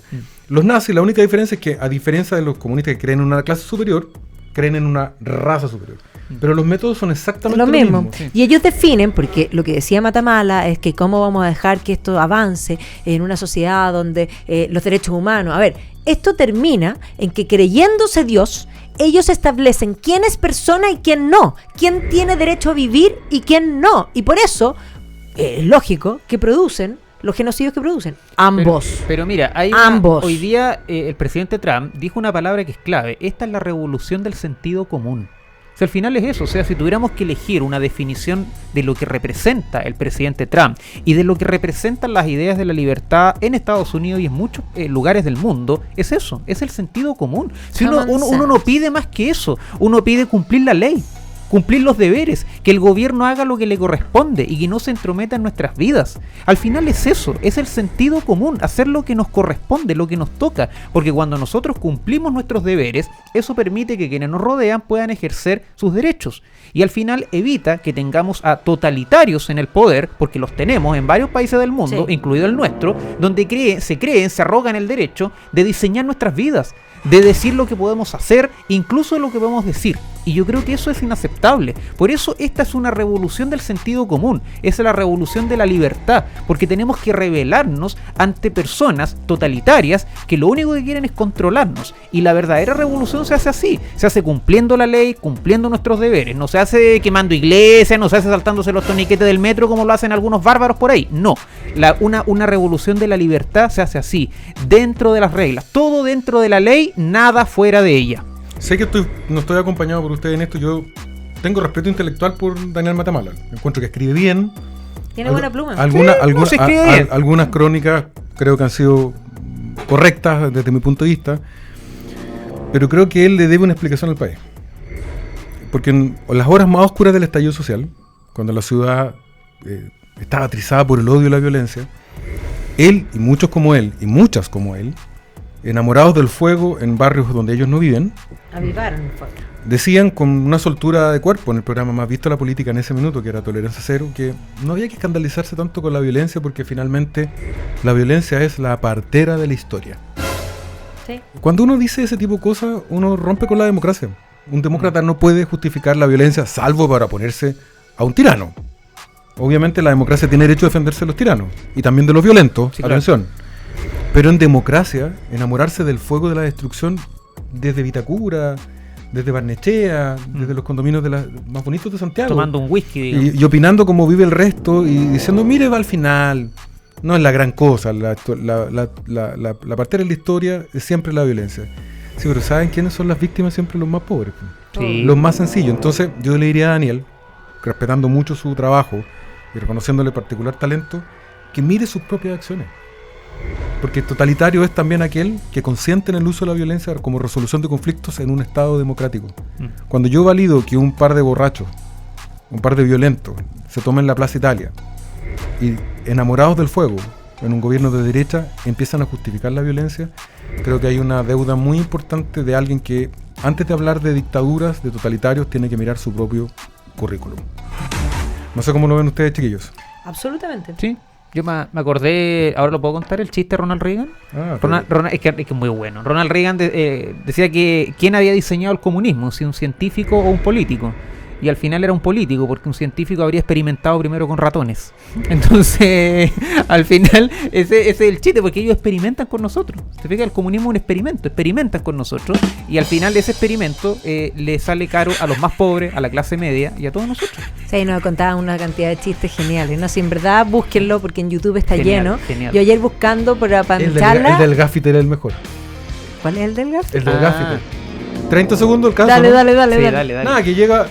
S1: Los nazis, la única diferencia es que, a diferencia de los comunistas que creen en una clase superior, creen en una raza superior. Pero los métodos son exactamente lo mismo.
S2: Y ellos definen, porque lo que decía Matamala es que cómo vamos a dejar que esto avance en una sociedad donde los derechos humanos... A ver, esto termina en que, creyéndose Dios, ellos establecen quién es persona y quién no, quién tiene derecho a vivir y quién no. Y por eso es lógico que producen los genocidios que producen. Ambos.
S3: Pero mira, hoy día el presidente Trump dijo una palabra que es clave. Esta es la revolución del sentido común. O sea, al final es eso. O sea, si tuviéramos que elegir una definición de lo que representa el presidente Trump y de lo que representan las ideas de la libertad en Estados Unidos y en muchos lugares del mundo, es eso, es el sentido común. Si uno no pide más que eso, uno pide cumplir la ley. cumplir los deberes, que el gobierno haga lo que le corresponde y que no se entrometa en nuestras vidas. Al final es eso, es el sentido común, hacer lo que nos corresponde, lo que nos toca, porque cuando nosotros cumplimos nuestros deberes, eso permite que quienes nos rodean puedan ejercer sus derechos. Y al final evita que tengamos a totalitarios en el poder, porque los tenemos en varios países del mundo,
S2: Sí.
S3: incluido el nuestro, donde se arrogan el derecho de diseñar nuestras vidas, de decir lo que podemos hacer, incluso lo que podemos decir. Y yo creo que eso es inaceptable. Por eso esta es una revolución del sentido común, es la revolución de la libertad, porque tenemos que rebelarnos ante personas totalitarias que lo único que quieren es controlarnos. Y la verdadera revolución se hace así, se hace cumpliendo la ley, cumpliendo nuestros deberes. No se hace quemando iglesias, no se hace saltándose los torniquetes del metro como lo hacen algunos bárbaros por ahí. No, una revolución de la libertad se hace así, dentro de las reglas, todo dentro de la ley, nada fuera de ella.
S1: Sé que no estoy acompañado por ustedes en esto. Yo tengo respeto intelectual por Daniel Matamala. Encuentro que escribe bien.
S2: Tiene buena pluma.
S3: se escribe bien.
S1: Algunas crónicas creo que han sido correctas desde mi punto de vista. Pero creo que él le debe una explicación al país. Porque en las horas más oscuras del estallido social, cuando la ciudad estaba atrizada por el odio y la violencia, él y muchos como él, y muchas como él, enamorados del fuego en barrios donde ellos no viven,
S2: Avivaron el fuego.
S1: decían con una soltura de cuerpo en el programa más visto de la política en ese minuto, que era Tolerancia Cero, que no había que escandalizarse tanto con la violencia, porque finalmente la violencia es la partera de la historia.
S2: Sí.
S1: Cuando uno dice ese tipo de cosas, uno rompe con la democracia. Un demócrata no puede justificar la violencia salvo para oponerse a un tirano. Obviamente la democracia tiene derecho a defenderse de los tiranos y también de los violentos,
S3: Sí, claro.
S1: atención. Pero en democracia, enamorarse del fuego de la destrucción desde Vitacura, desde Barnechea, desde los condominios más bonitos de Santiago,
S3: Tomando un whisky, digamos.
S1: y opinando cómo vive el resto y diciendo, mire, va al final, no es la gran cosa, la partera de la historia es siempre la violencia. Sí, pero ¿saben quiénes son las víctimas? Siempre los más pobres,
S3: Sí.
S1: los más sencillos. Entonces yo le diría a Daniel, respetando mucho su trabajo y reconociéndole particular talento, que mire sus propias acciones. Porque totalitario es también aquel que consiente en el uso de la violencia como resolución de conflictos en un estado democrático. Cuando yo valido que un par de borrachos, un par de violentos, se tomen la Plaza Italia y enamorados del fuego en un gobierno de derecha empiezan a justificar la violencia, creo que hay una deuda muy importante de alguien que antes de hablar de dictaduras, de totalitarios, tiene que mirar su propio currículum. No sé cómo lo ven ustedes, chiquillos.
S2: Absolutamente.
S3: Sí. Yo me acordé, ahora lo puedo contar, el chiste de Ronald Reagan. Es que es muy bueno. Ronald Reagan decía que quién había diseñado el comunismo, si un científico o un político. Y al final era un político, porque un científico habría experimentado primero con ratones. Entonces, al final, ese es el chiste, porque ellos experimentan con nosotros. ¿Te fijas? El comunismo es un experimento, experimentan con nosotros. Y al final de ese experimento le sale caro a los más pobres, a la clase media y a todos nosotros.
S2: Sí, nos contaban una cantidad de chistes geniales, ¿no? Si en verdad búsquenlo, porque en YouTube está
S3: Genial,
S2: lleno.
S3: genial.
S2: Yo ayer buscando para
S1: El
S2: charla.
S1: del gaffiter es el mejor.
S2: ¿Cuál es el del gaffiter?
S1: El del
S3: Ah.
S1: gaffiter. 30 segundos el caso,
S2: Dale,
S1: ¿no?
S2: dale, dale,
S3: Sí,
S2: dale.
S3: dale.
S1: Nada, que llega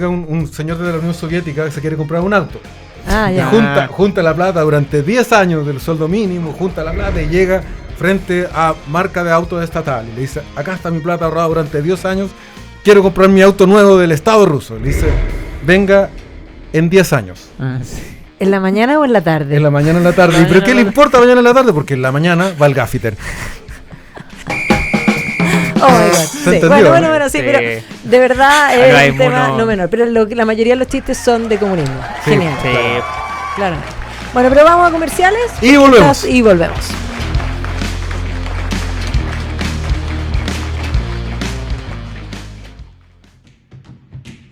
S1: un señor de la Unión Soviética que se quiere comprar un auto.
S2: Ah,
S1: Y
S2: ya.
S1: junta la plata durante 10 años del sueldo mínimo, junta la plata y llega frente a marca de autos estatal. Y le dice, acá está mi plata ahorrada durante 10 años, quiero comprar mi auto nuevo del Estado ruso. Le dice, venga en 10 años.
S3: Ah, sí.
S2: ¿En la mañana o en la tarde?
S1: En la mañana o en la tarde. ¿Y pero qué le importa mañana en la tarde? Porque en la mañana va el gaffiter.
S2: Oh my God. Sí.
S1: entendió,
S2: Bueno,
S1: ¿no?
S2: sí,
S3: Sí.
S2: pero de verdad
S3: Acá
S2: es
S3: hay
S2: un tema
S3: mono-
S2: no menor. Pero la mayoría de los chistes son de comunismo.
S1: Sí,
S2: Genial.
S3: Sí.
S2: Claro. Bueno, pero vamos a comerciales.
S1: Y volvemos.
S2: Y volvemos.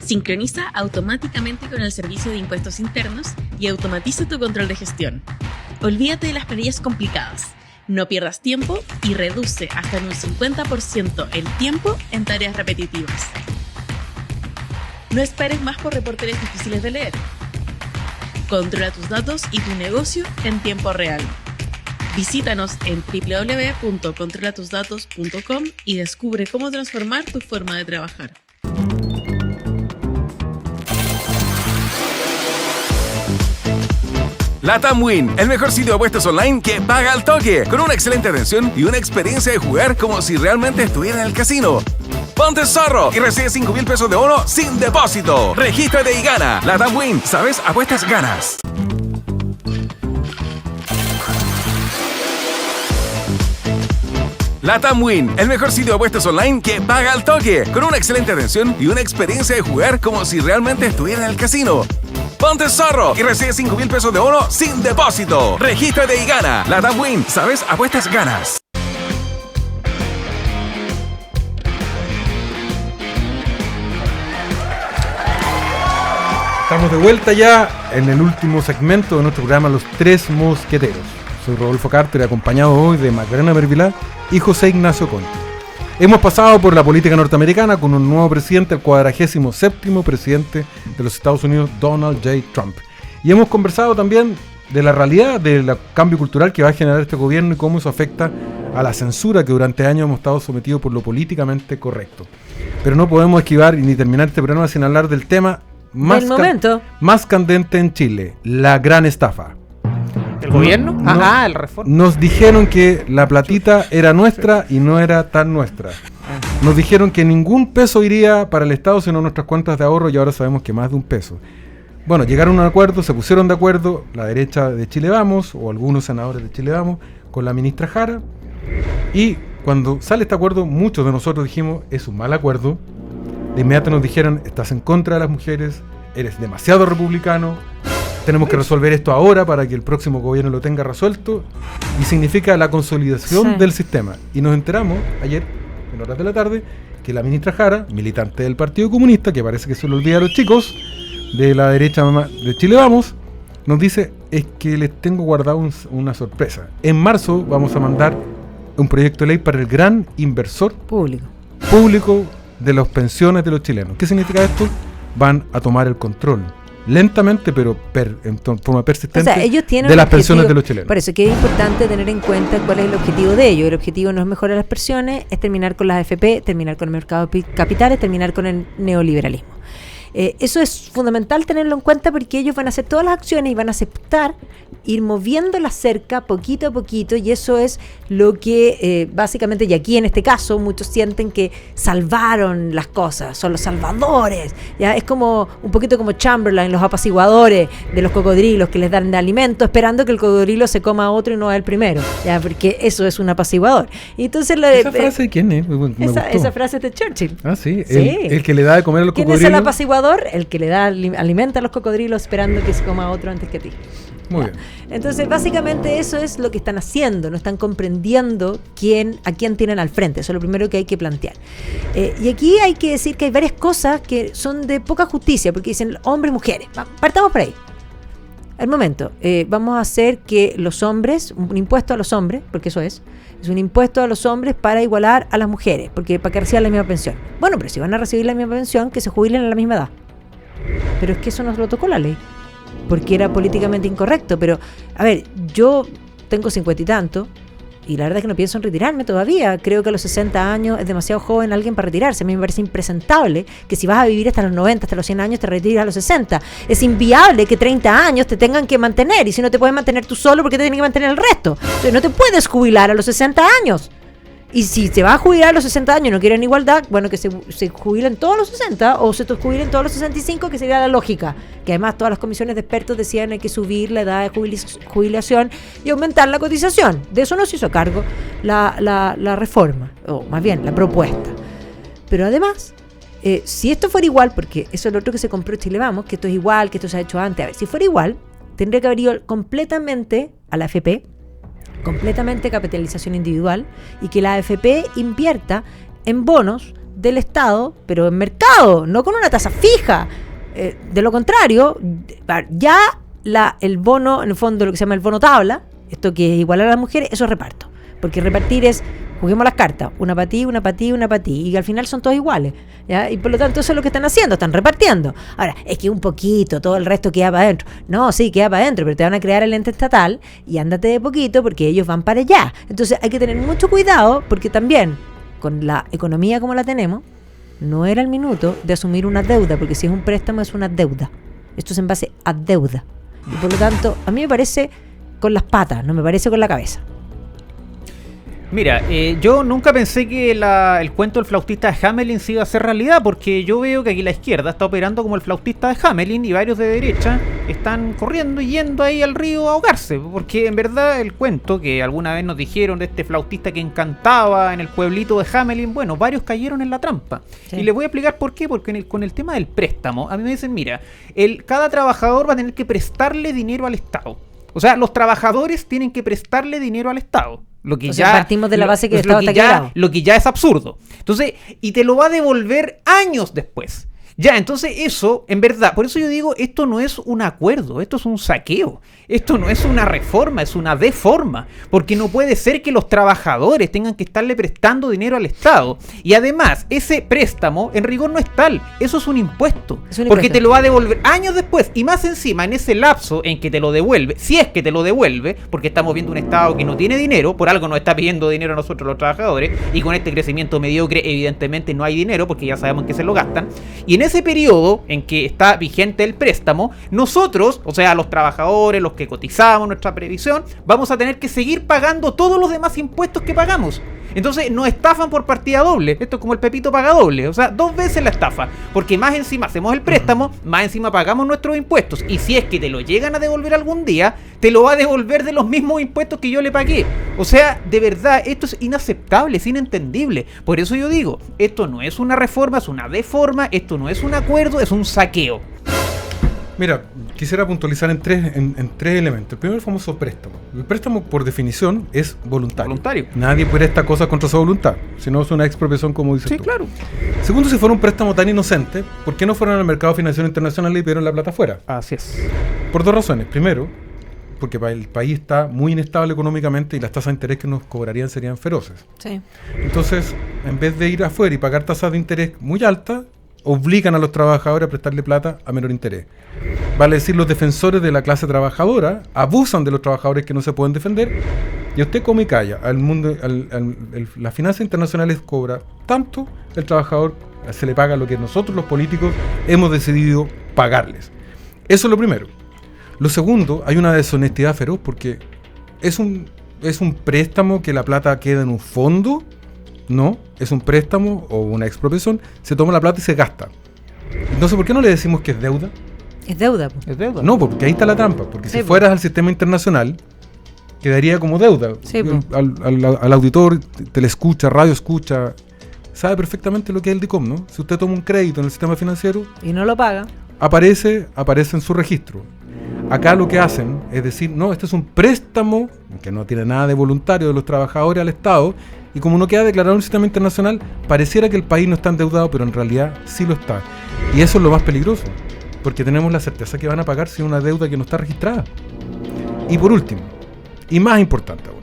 S4: Sincroniza automáticamente con el servicio de impuestos internos y automatiza tu control de gestión. Olvídate de las planillas complicadas. No pierdas tiempo y reduce hasta en un 50% el tiempo en tareas repetitivas. No esperes más por reportes difíciles de leer. Controla tus datos y tu negocio en tiempo real. Visítanos en www.controlatusdatos.com y descubre cómo transformar tu forma de trabajar.
S5: Latam Win, el mejor sitio de apuestas online que paga al toque, con una excelente atención y una experiencia de jugar como si realmente estuviera en el casino. Ponte zorro y recibe 5,000 pesos de bono sin depósito. Regístrate y gana. Latam Win, ¿sabes? Apuestas ganas. Latam Win, el mejor sitio de apuestas online que paga al toque, con una excelente atención y una experiencia de jugar como si realmente estuviera en el casino. Ponte zorro y recibe 5,000 pesos de bono sin depósito. Regístrate y gana. Latam Win, ¿sabes? Apuestas ganas.
S1: Estamos de vuelta ya en el último segmento de nuestro programa Los Tres Mosqueteros. Soy Rodolfo Carter, acompañado hoy de Magdalena Mervilá y José Ignacio Conte. Hemos pasado por la política norteamericana con un nuevo presidente, el 47º presidente de los Estados Unidos, Donald J. Trump. Y hemos conversado también de la realidad del cambio cultural que va a generar este gobierno y cómo eso afecta a la censura que durante años hemos estado sometidos por lo políticamente correcto. Pero no podemos esquivar ni terminar este programa sin hablar del tema más candente en Chile, la gran estafa.
S3: ¿El gobierno? El Reforma.
S1: Nos dijeron que la platita era nuestra y no era tan nuestra. Nos dijeron que ningún peso iría para el Estado sino nuestras cuentas de ahorro y ahora sabemos que más de un peso. Bueno, llegaron a un acuerdo, se pusieron de acuerdo la derecha de Chile Vamos o algunos senadores de Chile Vamos con la ministra Jara y cuando sale este acuerdo muchos de nosotros dijimos es un mal acuerdo. De inmediato nos dijeron estás en contra de las mujeres, eres demasiado republicano. Tenemos que resolver esto ahora para que el próximo gobierno lo tenga resuelto y significa la consolidación del sistema. Y nos enteramos ayer, en horas de la tarde, que la ministra Jara, militante del Partido Comunista, que parece que se lo olvida a los chicos de la derecha de Chile Vamos, nos dice es que les tengo guardado una sorpresa. En marzo vamos a mandar un proyecto de ley para el gran inversor público de las pensiones de los chilenos. ¿Qué significa esto? Van a tomar el control lentamente, pero en forma persistente,
S2: o sea, ellos tienen
S1: de las pensiones de los chilenos.
S2: Por eso que es importante tener en cuenta cuál es el objetivo de ellos. El objetivo no es mejorar las pensiones, es terminar con las AFP, terminar con el mercado de capitales, terminar con el neoliberalismo. Eso es fundamental tenerlo en cuenta porque ellos van a hacer todas las acciones y van a aceptar ir moviendo la cerca poquito a poquito y eso es lo que básicamente, y aquí en este caso muchos sienten que salvaron las cosas, son los salvadores, ¿ya? Es como un poquito como Chamberlain, los apaciguadores de los cocodrilos que les dan de alimento esperando que el cocodrilo se coma a otro y no a el primero, ¿ya? Porque eso es un apaciguador. Y entonces
S1: ¿esa frase de quién es?
S2: Esa frase es de Churchill.
S1: Ah, sí. El que le da de comer a los cocodrilos.
S2: ¿Quién es el apaciguador? El que le da alimenta a los cocodrilos esperando que se coma a otro antes que a ti.
S1: Muy bien.
S2: Entonces, básicamente eso es lo que están haciendo, no están comprendiendo a quién tienen al frente. Eso es lo primero que hay que plantear. Y aquí hay que decir que hay varias cosas que son de poca justicia, porque dicen hombres y mujeres. Partamos por ahí. Al momento, vamos a hacer que los hombres, un impuesto a los hombres, porque eso es un impuesto a los hombres para igualar a las mujeres, porque para que reciban la misma pensión. Bueno, pero si van a recibir la misma pensión, que se jubilen a la misma edad. Pero es que eso no lo tocó la ley, porque era políticamente incorrecto. Pero, a ver, yo tengo 50 y tanto, y la verdad es que no pienso en retirarme todavía. Creo que a los 60 años es demasiado joven alguien para retirarse. A mí me parece impresentable que si vas a vivir hasta los 90, hasta los 100 años, te retires a los 60. Es inviable que 30 años te tengan que mantener. Y si no te puedes mantener tú solo, ¿por qué te tienen que mantener el resto? Entonces, no te puedes jubilar a los 60 años. Y si se va a jubilar a los 60 años y no quieren igualdad, bueno, que se jubilen todos los 60 o se jubilen todos los 65, que sería la lógica. Que además todas las comisiones de expertos decían que hay que subir la edad de jubilación y aumentar la cotización. De eso no se hizo cargo la reforma, o más bien la propuesta. Pero además, si esto fuera igual, porque eso es lo otro que se compró Chile Vamos, que esto es igual, que esto se ha hecho antes. A ver, si fuera igual, tendría que haber ido completamente a la AFP, completamente capitalización individual, y que la AFP invierta en bonos del Estado, pero en mercado, no con una tasa fija. De lo contrario, ya el bono, en el fondo lo que se llama el bono tabla, esto que es igualar a las mujeres, eso es reparto. Porque repartir es, juguemos las cartas, una para ti, una para ti, una para ti, y al final son todos iguales, ¿ya? Y por lo tanto eso es lo que están haciendo, están repartiendo. Ahora, es que un poquito, todo el resto queda para adentro. No, sí, queda para adentro, pero te van a crear el ente estatal y ándate de poquito porque ellos van para allá. Entonces hay que tener mucho cuidado porque también, con la economía como la tenemos, no era el minuto de asumir una deuda, porque si es un préstamo es una deuda. Esto es en base a deuda. Y por lo tanto, a mí me parece con las patas, no me parece con la cabeza.
S3: Mira, yo nunca pensé que el cuento del flautista de Hamelin se iba a hacer realidad, porque yo veo que aquí la izquierda está operando como el flautista de Hamelin y varios de derecha están corriendo y yendo ahí al río a ahogarse, porque en verdad el cuento que alguna vez nos dijeron de este flautista que encantaba en el pueblito de Hamelin, bueno, varios cayeron en la trampa. Sí. Y les voy a explicar por qué, porque con el tema del préstamo, a mí me dicen, mira, cada trabajador va a tener que prestarle dinero al Estado. O sea, los trabajadores tienen que prestarle dinero al Estado. Lo que ya
S2: partimos de la base que el Estado está quebrado.
S3: Lo que ya es absurdo. Entonces, y te lo va a devolver años después. Ya, entonces eso, en verdad, por eso yo digo, esto no es un acuerdo, esto es un saqueo. Esto no es una reforma, es una deforma. Porque no puede ser que los trabajadores tengan que estarle prestando dinero al Estado. Y además, ese préstamo, en rigor no es tal. Eso es un impuesto. Porque te lo va a devolver años después. Y más encima, en ese lapso en que te lo devuelve, si es que te lo devuelve, porque estamos viendo un Estado que no tiene dinero, por algo nos está pidiendo dinero a nosotros los trabajadores, y con este crecimiento mediocre, evidentemente no hay dinero, porque ya sabemos que se lo gastan. Y en ese periodo en que está vigente el préstamo, nosotros, o sea, los trabajadores, los que cotizamos nuestra previsión, vamos a tener que seguir pagando todos los demás impuestos que pagamos. Entonces nos estafan por partida doble. Esto es como el Pepito paga doble, o sea, 2 veces la estafa, porque más encima hacemos el préstamo, más encima pagamos nuestros impuestos, y si es que te lo llegan a devolver algún día, te lo va a devolver de los mismos impuestos que yo le pagué. O sea, de verdad, esto es inaceptable, es inentendible. Por eso yo digo, esto no es una reforma, es una deforma, esto no es un acuerdo, es un saqueo.
S1: Mira, quisiera puntualizar en tres elementos. El primero, el famoso préstamo. El préstamo, por definición, es voluntario. Nadie presta cosas contra su voluntad, si no es una expropiación, como dices tú.
S3: Sí, claro.
S1: Segundo, si fuera un préstamo tan inocente, ¿por qué no fueron al mercado financiero internacional y pidieron la plata afuera?
S3: Así es.
S1: Por 2 razones. Primero, porque el país está muy inestable económicamente y las tasas de interés que nos cobrarían serían feroces.
S2: Sí.
S1: Entonces, en vez de ir afuera y pagar tasas de interés muy altas, obligan a los trabajadores a prestarle plata a menor interés. Vale decir, los defensores de la clase trabajadora abusan de los trabajadores que no se pueden defender, y usted come y calla. Las finanzas internacionales cobra tanto, el trabajador se le paga lo que nosotros los políticos hemos decidido pagarles. Eso es lo primero. Lo segundo, hay una deshonestidad feroz, porque es un préstamo que la plata queda en un fondo. No, es un préstamo o una expropiación, se toma la plata y se gasta. Entonces, ¿por qué no le decimos que es deuda?
S2: Es deuda.
S3: Es deuda.
S1: No, porque ahí está la trampa, porque
S2: sí,
S1: si fueras al sistema internacional, quedaría como deuda.
S2: Sí,
S1: al auditor, telescucha, radio escucha, sabe perfectamente lo que es el DICOM, ¿no? Si usted toma un crédito en el sistema financiero
S2: y no lo paga,
S1: aparece en su registro. Acá lo que hacen es decir, no, este es un préstamo que no tiene nada de voluntario de los trabajadores al Estado, y como no queda declarado en un sistema internacional, pareciera que el país no está endeudado, pero en realidad sí lo está. Y eso es lo más peligroso, porque tenemos la certeza que van a pagar si es una deuda que no está registrada. Y por último, y más importante aún,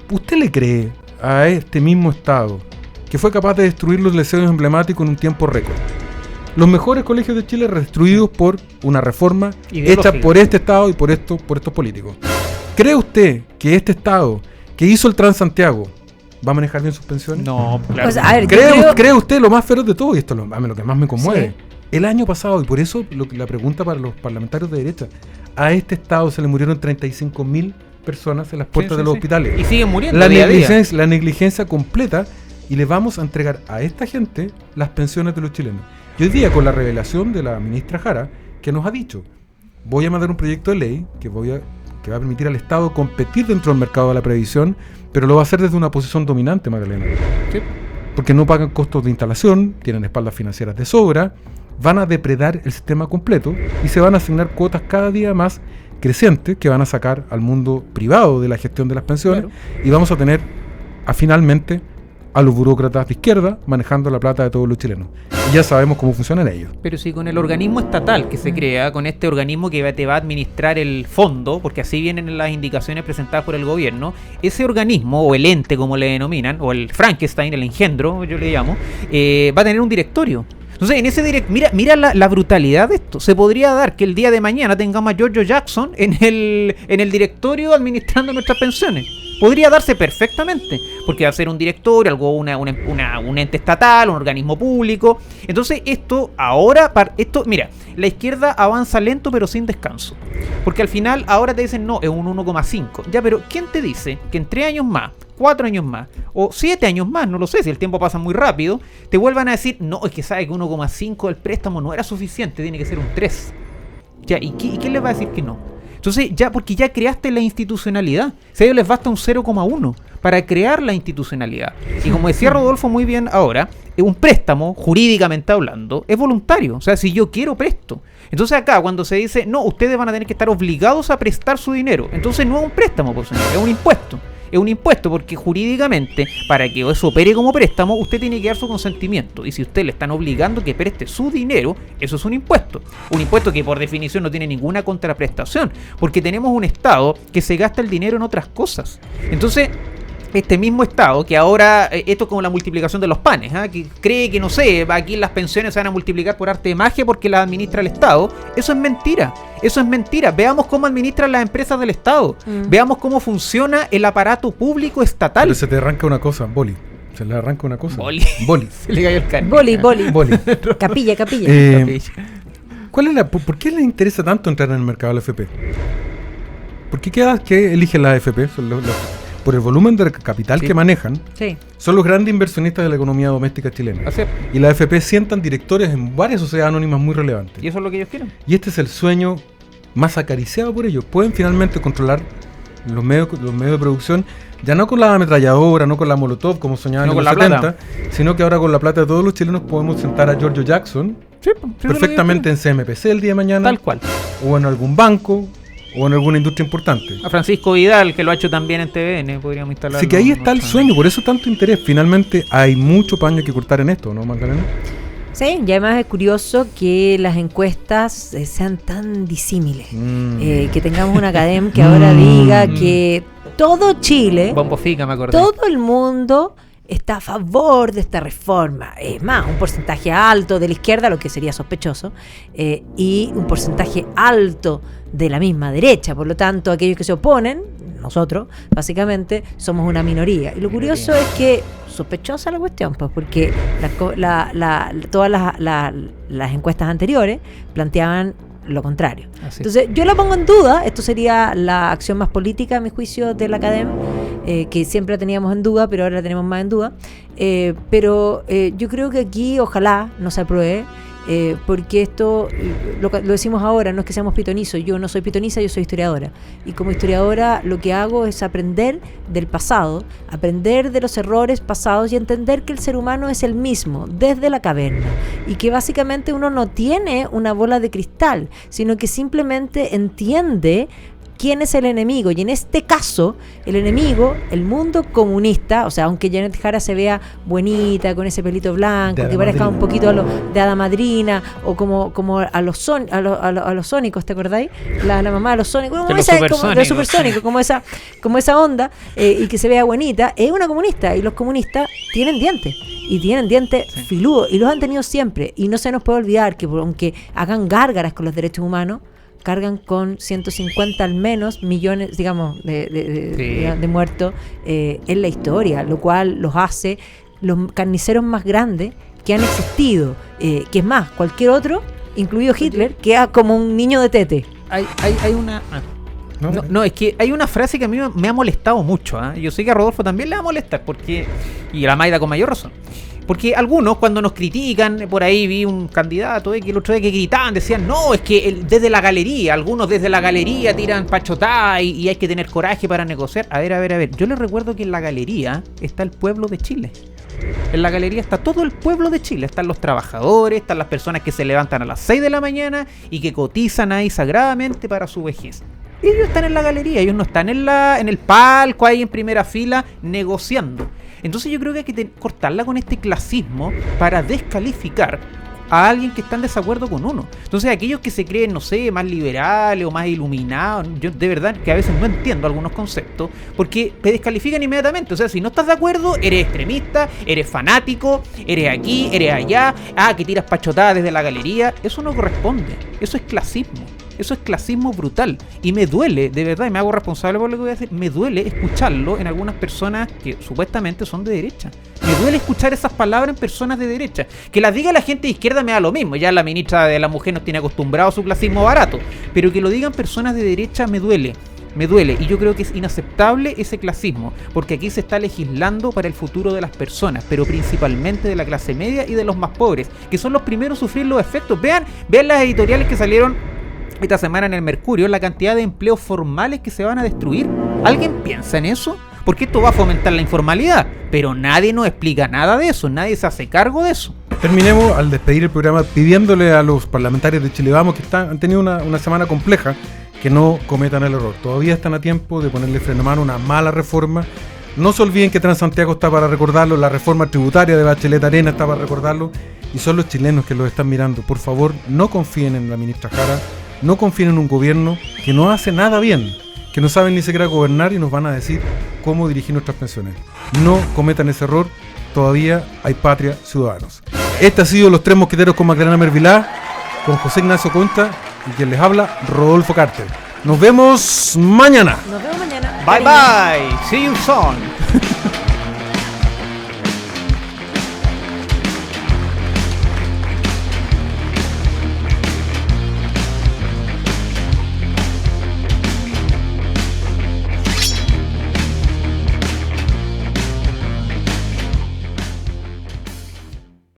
S1: ¿usted le cree a este mismo Estado que fue capaz de destruir los liceos emblemáticos en un tiempo récord? Los mejores colegios de Chile destruidos por una reforma hecha por este Estado y por estos políticos. ¿Cree usted que este Estado que hizo el Transantiago va a manejar bien sus pensiones?
S3: No, claro.
S2: Pues, a ver,
S1: ¿Cree usted lo más feroz de todo? Y esto es lo que más me conmueve. Sí. El año pasado, y por eso la pregunta para los parlamentarios de derecha, a este Estado se le murieron 35.000 personas en las puertas de los hospitales.
S3: Y siguen muriendo
S1: la negligencia completa, y le vamos a entregar a esta gente las pensiones de los chilenos. Y hoy día, con la revelación de la ministra Jara, que nos ha dicho, voy a mandar un proyecto de ley que va a permitir al Estado competir dentro del mercado de la previsión, pero lo va a hacer desde una posición dominante, Magdalena.
S3: Sí.
S1: Porque no pagan costos de instalación, tienen espaldas financieras de sobra, van a depredar el sistema completo y se van a asignar cuotas cada día más crecientes que van a sacar al mundo privado de la gestión de las pensiones, claro. Y vamos a tener finalmente a los burócratas de izquierda manejando la plata de todos los chilenos. Y ya sabemos cómo funcionan ellos.
S3: Pero si con el organismo estatal que se crea, con este organismo que te va a administrar el fondo, porque así vienen las indicaciones presentadas por el gobierno, ese organismo, o el ente como le denominan, o el Frankenstein, el engendro, yo le llamo, va a tener un directorio. Entonces, en ese mira la brutalidad de esto. Se podría dar que el día de mañana tengamos a Giorgio Jackson en el directorio administrando nuestras pensiones. Podría darse perfectamente, porque va a ser un directorio, algo, un ente estatal, un organismo público. Entonces mira, la izquierda avanza lento pero sin descanso, porque al final ahora te dicen no, es un 1,5. Ya, pero ¿quién te dice que en 3 años más, 4 años más o 7 años más, no lo sé, si el tiempo pasa muy rápido, te vuelvan a decir, no, es que sabe que 1,5 del préstamo no era suficiente, tiene que ser un 3? Ya, ¿y quién les va a decir que no? Entonces, porque ya creaste la institucionalidad. Si a ellos les basta un 0,1 para crear la institucionalidad. Y como decía Rodolfo muy bien ahora, un préstamo, jurídicamente hablando, es voluntario. O sea, si yo quiero, presto. Entonces acá, cuando se dice, no, ustedes van a tener que estar obligados a prestar su dinero, entonces no es un préstamo, por señor, es un impuesto. Es un impuesto porque jurídicamente, para que eso opere como préstamo, usted tiene que dar su consentimiento. Y si usted le están obligando que preste su dinero, eso es un impuesto. Un impuesto que por definición no tiene ninguna contraprestación, porque tenemos un Estado que se gasta el dinero en otras cosas. Entonces, este mismo Estado, que ahora, esto es como la multiplicación de los panes, que cree que, no sé, aquí las pensiones se van a multiplicar por arte de magia porque las administra el Estado, eso es mentira. Eso es mentira. Veamos cómo administran las empresas del Estado. Veamos cómo funciona el aparato público estatal.
S1: Pero se te arranca una cosa, boli. Se le arranca una cosa.
S3: Boli.
S1: Se le cayó el carne.
S2: Boli. Capilla.
S1: ¿Por qué les interesa tanto entrar en el mercado de la AFP? ¿Por qué eligen la AFP? Por el volumen de capital que manejan, son los grandes inversionistas de la economía doméstica chilena. Y la AFP sientan directores en varias sociedades anónimas muy relevantes.
S3: Y eso es lo que ellos quieren.
S1: Y este es el sueño más acariciado por ellos. Pueden finalmente controlar los medios de producción, ya no con la ametralladora, no con la Molotov como soñaban en los 70, sino que ahora con la plata de todos los chilenos podemos sentar a Giorgio Jackson perfectamente en CMPC el día de mañana.
S3: Tal cual.
S1: O en algún banco, o en alguna industria importante.
S3: A Francisco Vidal, que lo ha hecho también en TVN, podríamos instalarlo.
S1: Así que ahí está el sueño, por eso tanto interés. Finalmente hay mucho paño que cortar en esto, ¿no, Magdalena?
S2: Sí, y además es curioso que las encuestas sean tan disímiles. Que tengamos una academia que ahora diga que todo Chile,
S3: Bombo Fica, me acordé,
S2: todo el mundo está a favor de esta reforma. Es más, un porcentaje alto de la izquierda, lo que sería sospechoso, y un porcentaje alto de la misma derecha. Por lo tanto, aquellos que se oponen, nosotros, básicamente, somos una minoría. Y lo curioso es que, sospechosa la cuestión, pues, porque todas las encuestas anteriores planteaban lo contrario. Entonces, yo la pongo en duda. Esto sería la acción más política, a mi juicio, de la academia, que siempre la teníamos en duda, pero ahora la tenemos más en duda. Pero yo creo que aquí, ojalá, no se apruebe. Porque esto lo decimos ahora, no es que seamos pitonizos. Yo no soy pitoniza, yo soy historiadora, y como historiadora lo que hago es aprender del pasado, aprender de los errores pasados y entender que el ser humano es el mismo desde la caverna, y que básicamente uno no tiene una bola de cristal, sino que simplemente entiende quién es el enemigo. Y en este caso, el enemigo, el mundo comunista, o sea, aunque Janet Jara se vea bonita, con ese pelito blanco, que parezca un poquito a lo de Hada Madrina, o como a los sónicos, ¿te acordáis? La mamá de los sónicos, como de Supersónico, como esa onda, y que se vea bonita, es una comunista, y los comunistas tienen dientes, y tienen dientes filudos, y los han tenido siempre, y no se nos puede olvidar que aunque hagan gárgaras con los derechos humanos, cargan con 150 al menos millones, digamos, de muertos en la historia, lo cual los hace los carniceros más grandes que han existido, que es más, cualquier otro, incluido Hitler, queda como un niño de tete.
S3: Hay una... No, es que hay una frase que a mí me ha molestado mucho. Yo sé que a Rodolfo también le va a molestar, y a la Maida con mayor razón. Porque algunos, cuando nos critican, por ahí vi un candidato que el otro día que gritaban, decían, no, es que desde la galería, algunos desde la galería tiran pachotá y hay que tener coraje para negociar. A ver, yo les recuerdo que en la galería está el pueblo de Chile. En la galería está todo el pueblo de Chile. Están los trabajadores, están las personas que se levantan a las 6 de la mañana y que cotizan ahí sagradamente para su vejez. Ellos están en la galería, ellos no están en el palco ahí en primera fila negociando. Entonces yo creo que hay que cortarla con este clasismo para descalificar a alguien que está en desacuerdo con uno. Entonces aquellos que se creen, no sé, más liberales o más iluminados, yo de verdad que a veces no entiendo algunos conceptos, porque te descalifican inmediatamente. O sea, si no estás de acuerdo, eres extremista, eres fanático, eres aquí, eres allá, que tiras pachotadas desde la galería. Eso no corresponde, eso es clasismo. Eso es clasismo brutal. Y me duele, de verdad, y me hago responsable por lo que voy a decir, me duele escucharlo en algunas personas que supuestamente son de derecha. Me duele escuchar esas palabras en personas de derecha. Que las diga la gente de izquierda me da lo mismo. Ya la ministra de la Mujer nos tiene acostumbrado a su clasismo barato. Pero que lo digan personas de derecha me duele. Me duele, y yo creo que es inaceptable ese clasismo, porque aquí se está legislando para el futuro de las personas, pero principalmente de la clase media y de los más pobres, que son los primeros a sufrir los efectos. Vean las editoriales que salieron esta semana en el Mercurio, la cantidad de empleos formales que se van a destruir. ¿Alguien piensa en eso? Porque esto va a fomentar la informalidad, pero nadie nos explica nada de eso, nadie se hace cargo de eso.
S1: Terminemos al despedir el programa pidiéndole a los parlamentarios de Chile Vamos, que han tenido una semana compleja, que no cometan el error. Todavía están a tiempo de ponerle freno a mano a una mala reforma. No se olviden que Transantiago está para recordarlo, la reforma tributaria de Bachelet Arena está para recordarlo, y son los chilenos que lo están mirando. Por favor, no confíen en la ministra Jara, no confíen en un gobierno que no hace nada bien, que no saben ni siquiera gobernar y nos van a decir cómo dirigir nuestras pensiones. No cometan ese error, todavía hay patria, ciudadanos. Este ha sido Los Tres Mosqueteros con Magdalena Mervilá, con José Ignacio Conta y quien les habla, Rodolfo Carter. Nos vemos mañana.
S2: Nos vemos mañana.
S3: Bye bye. See you soon.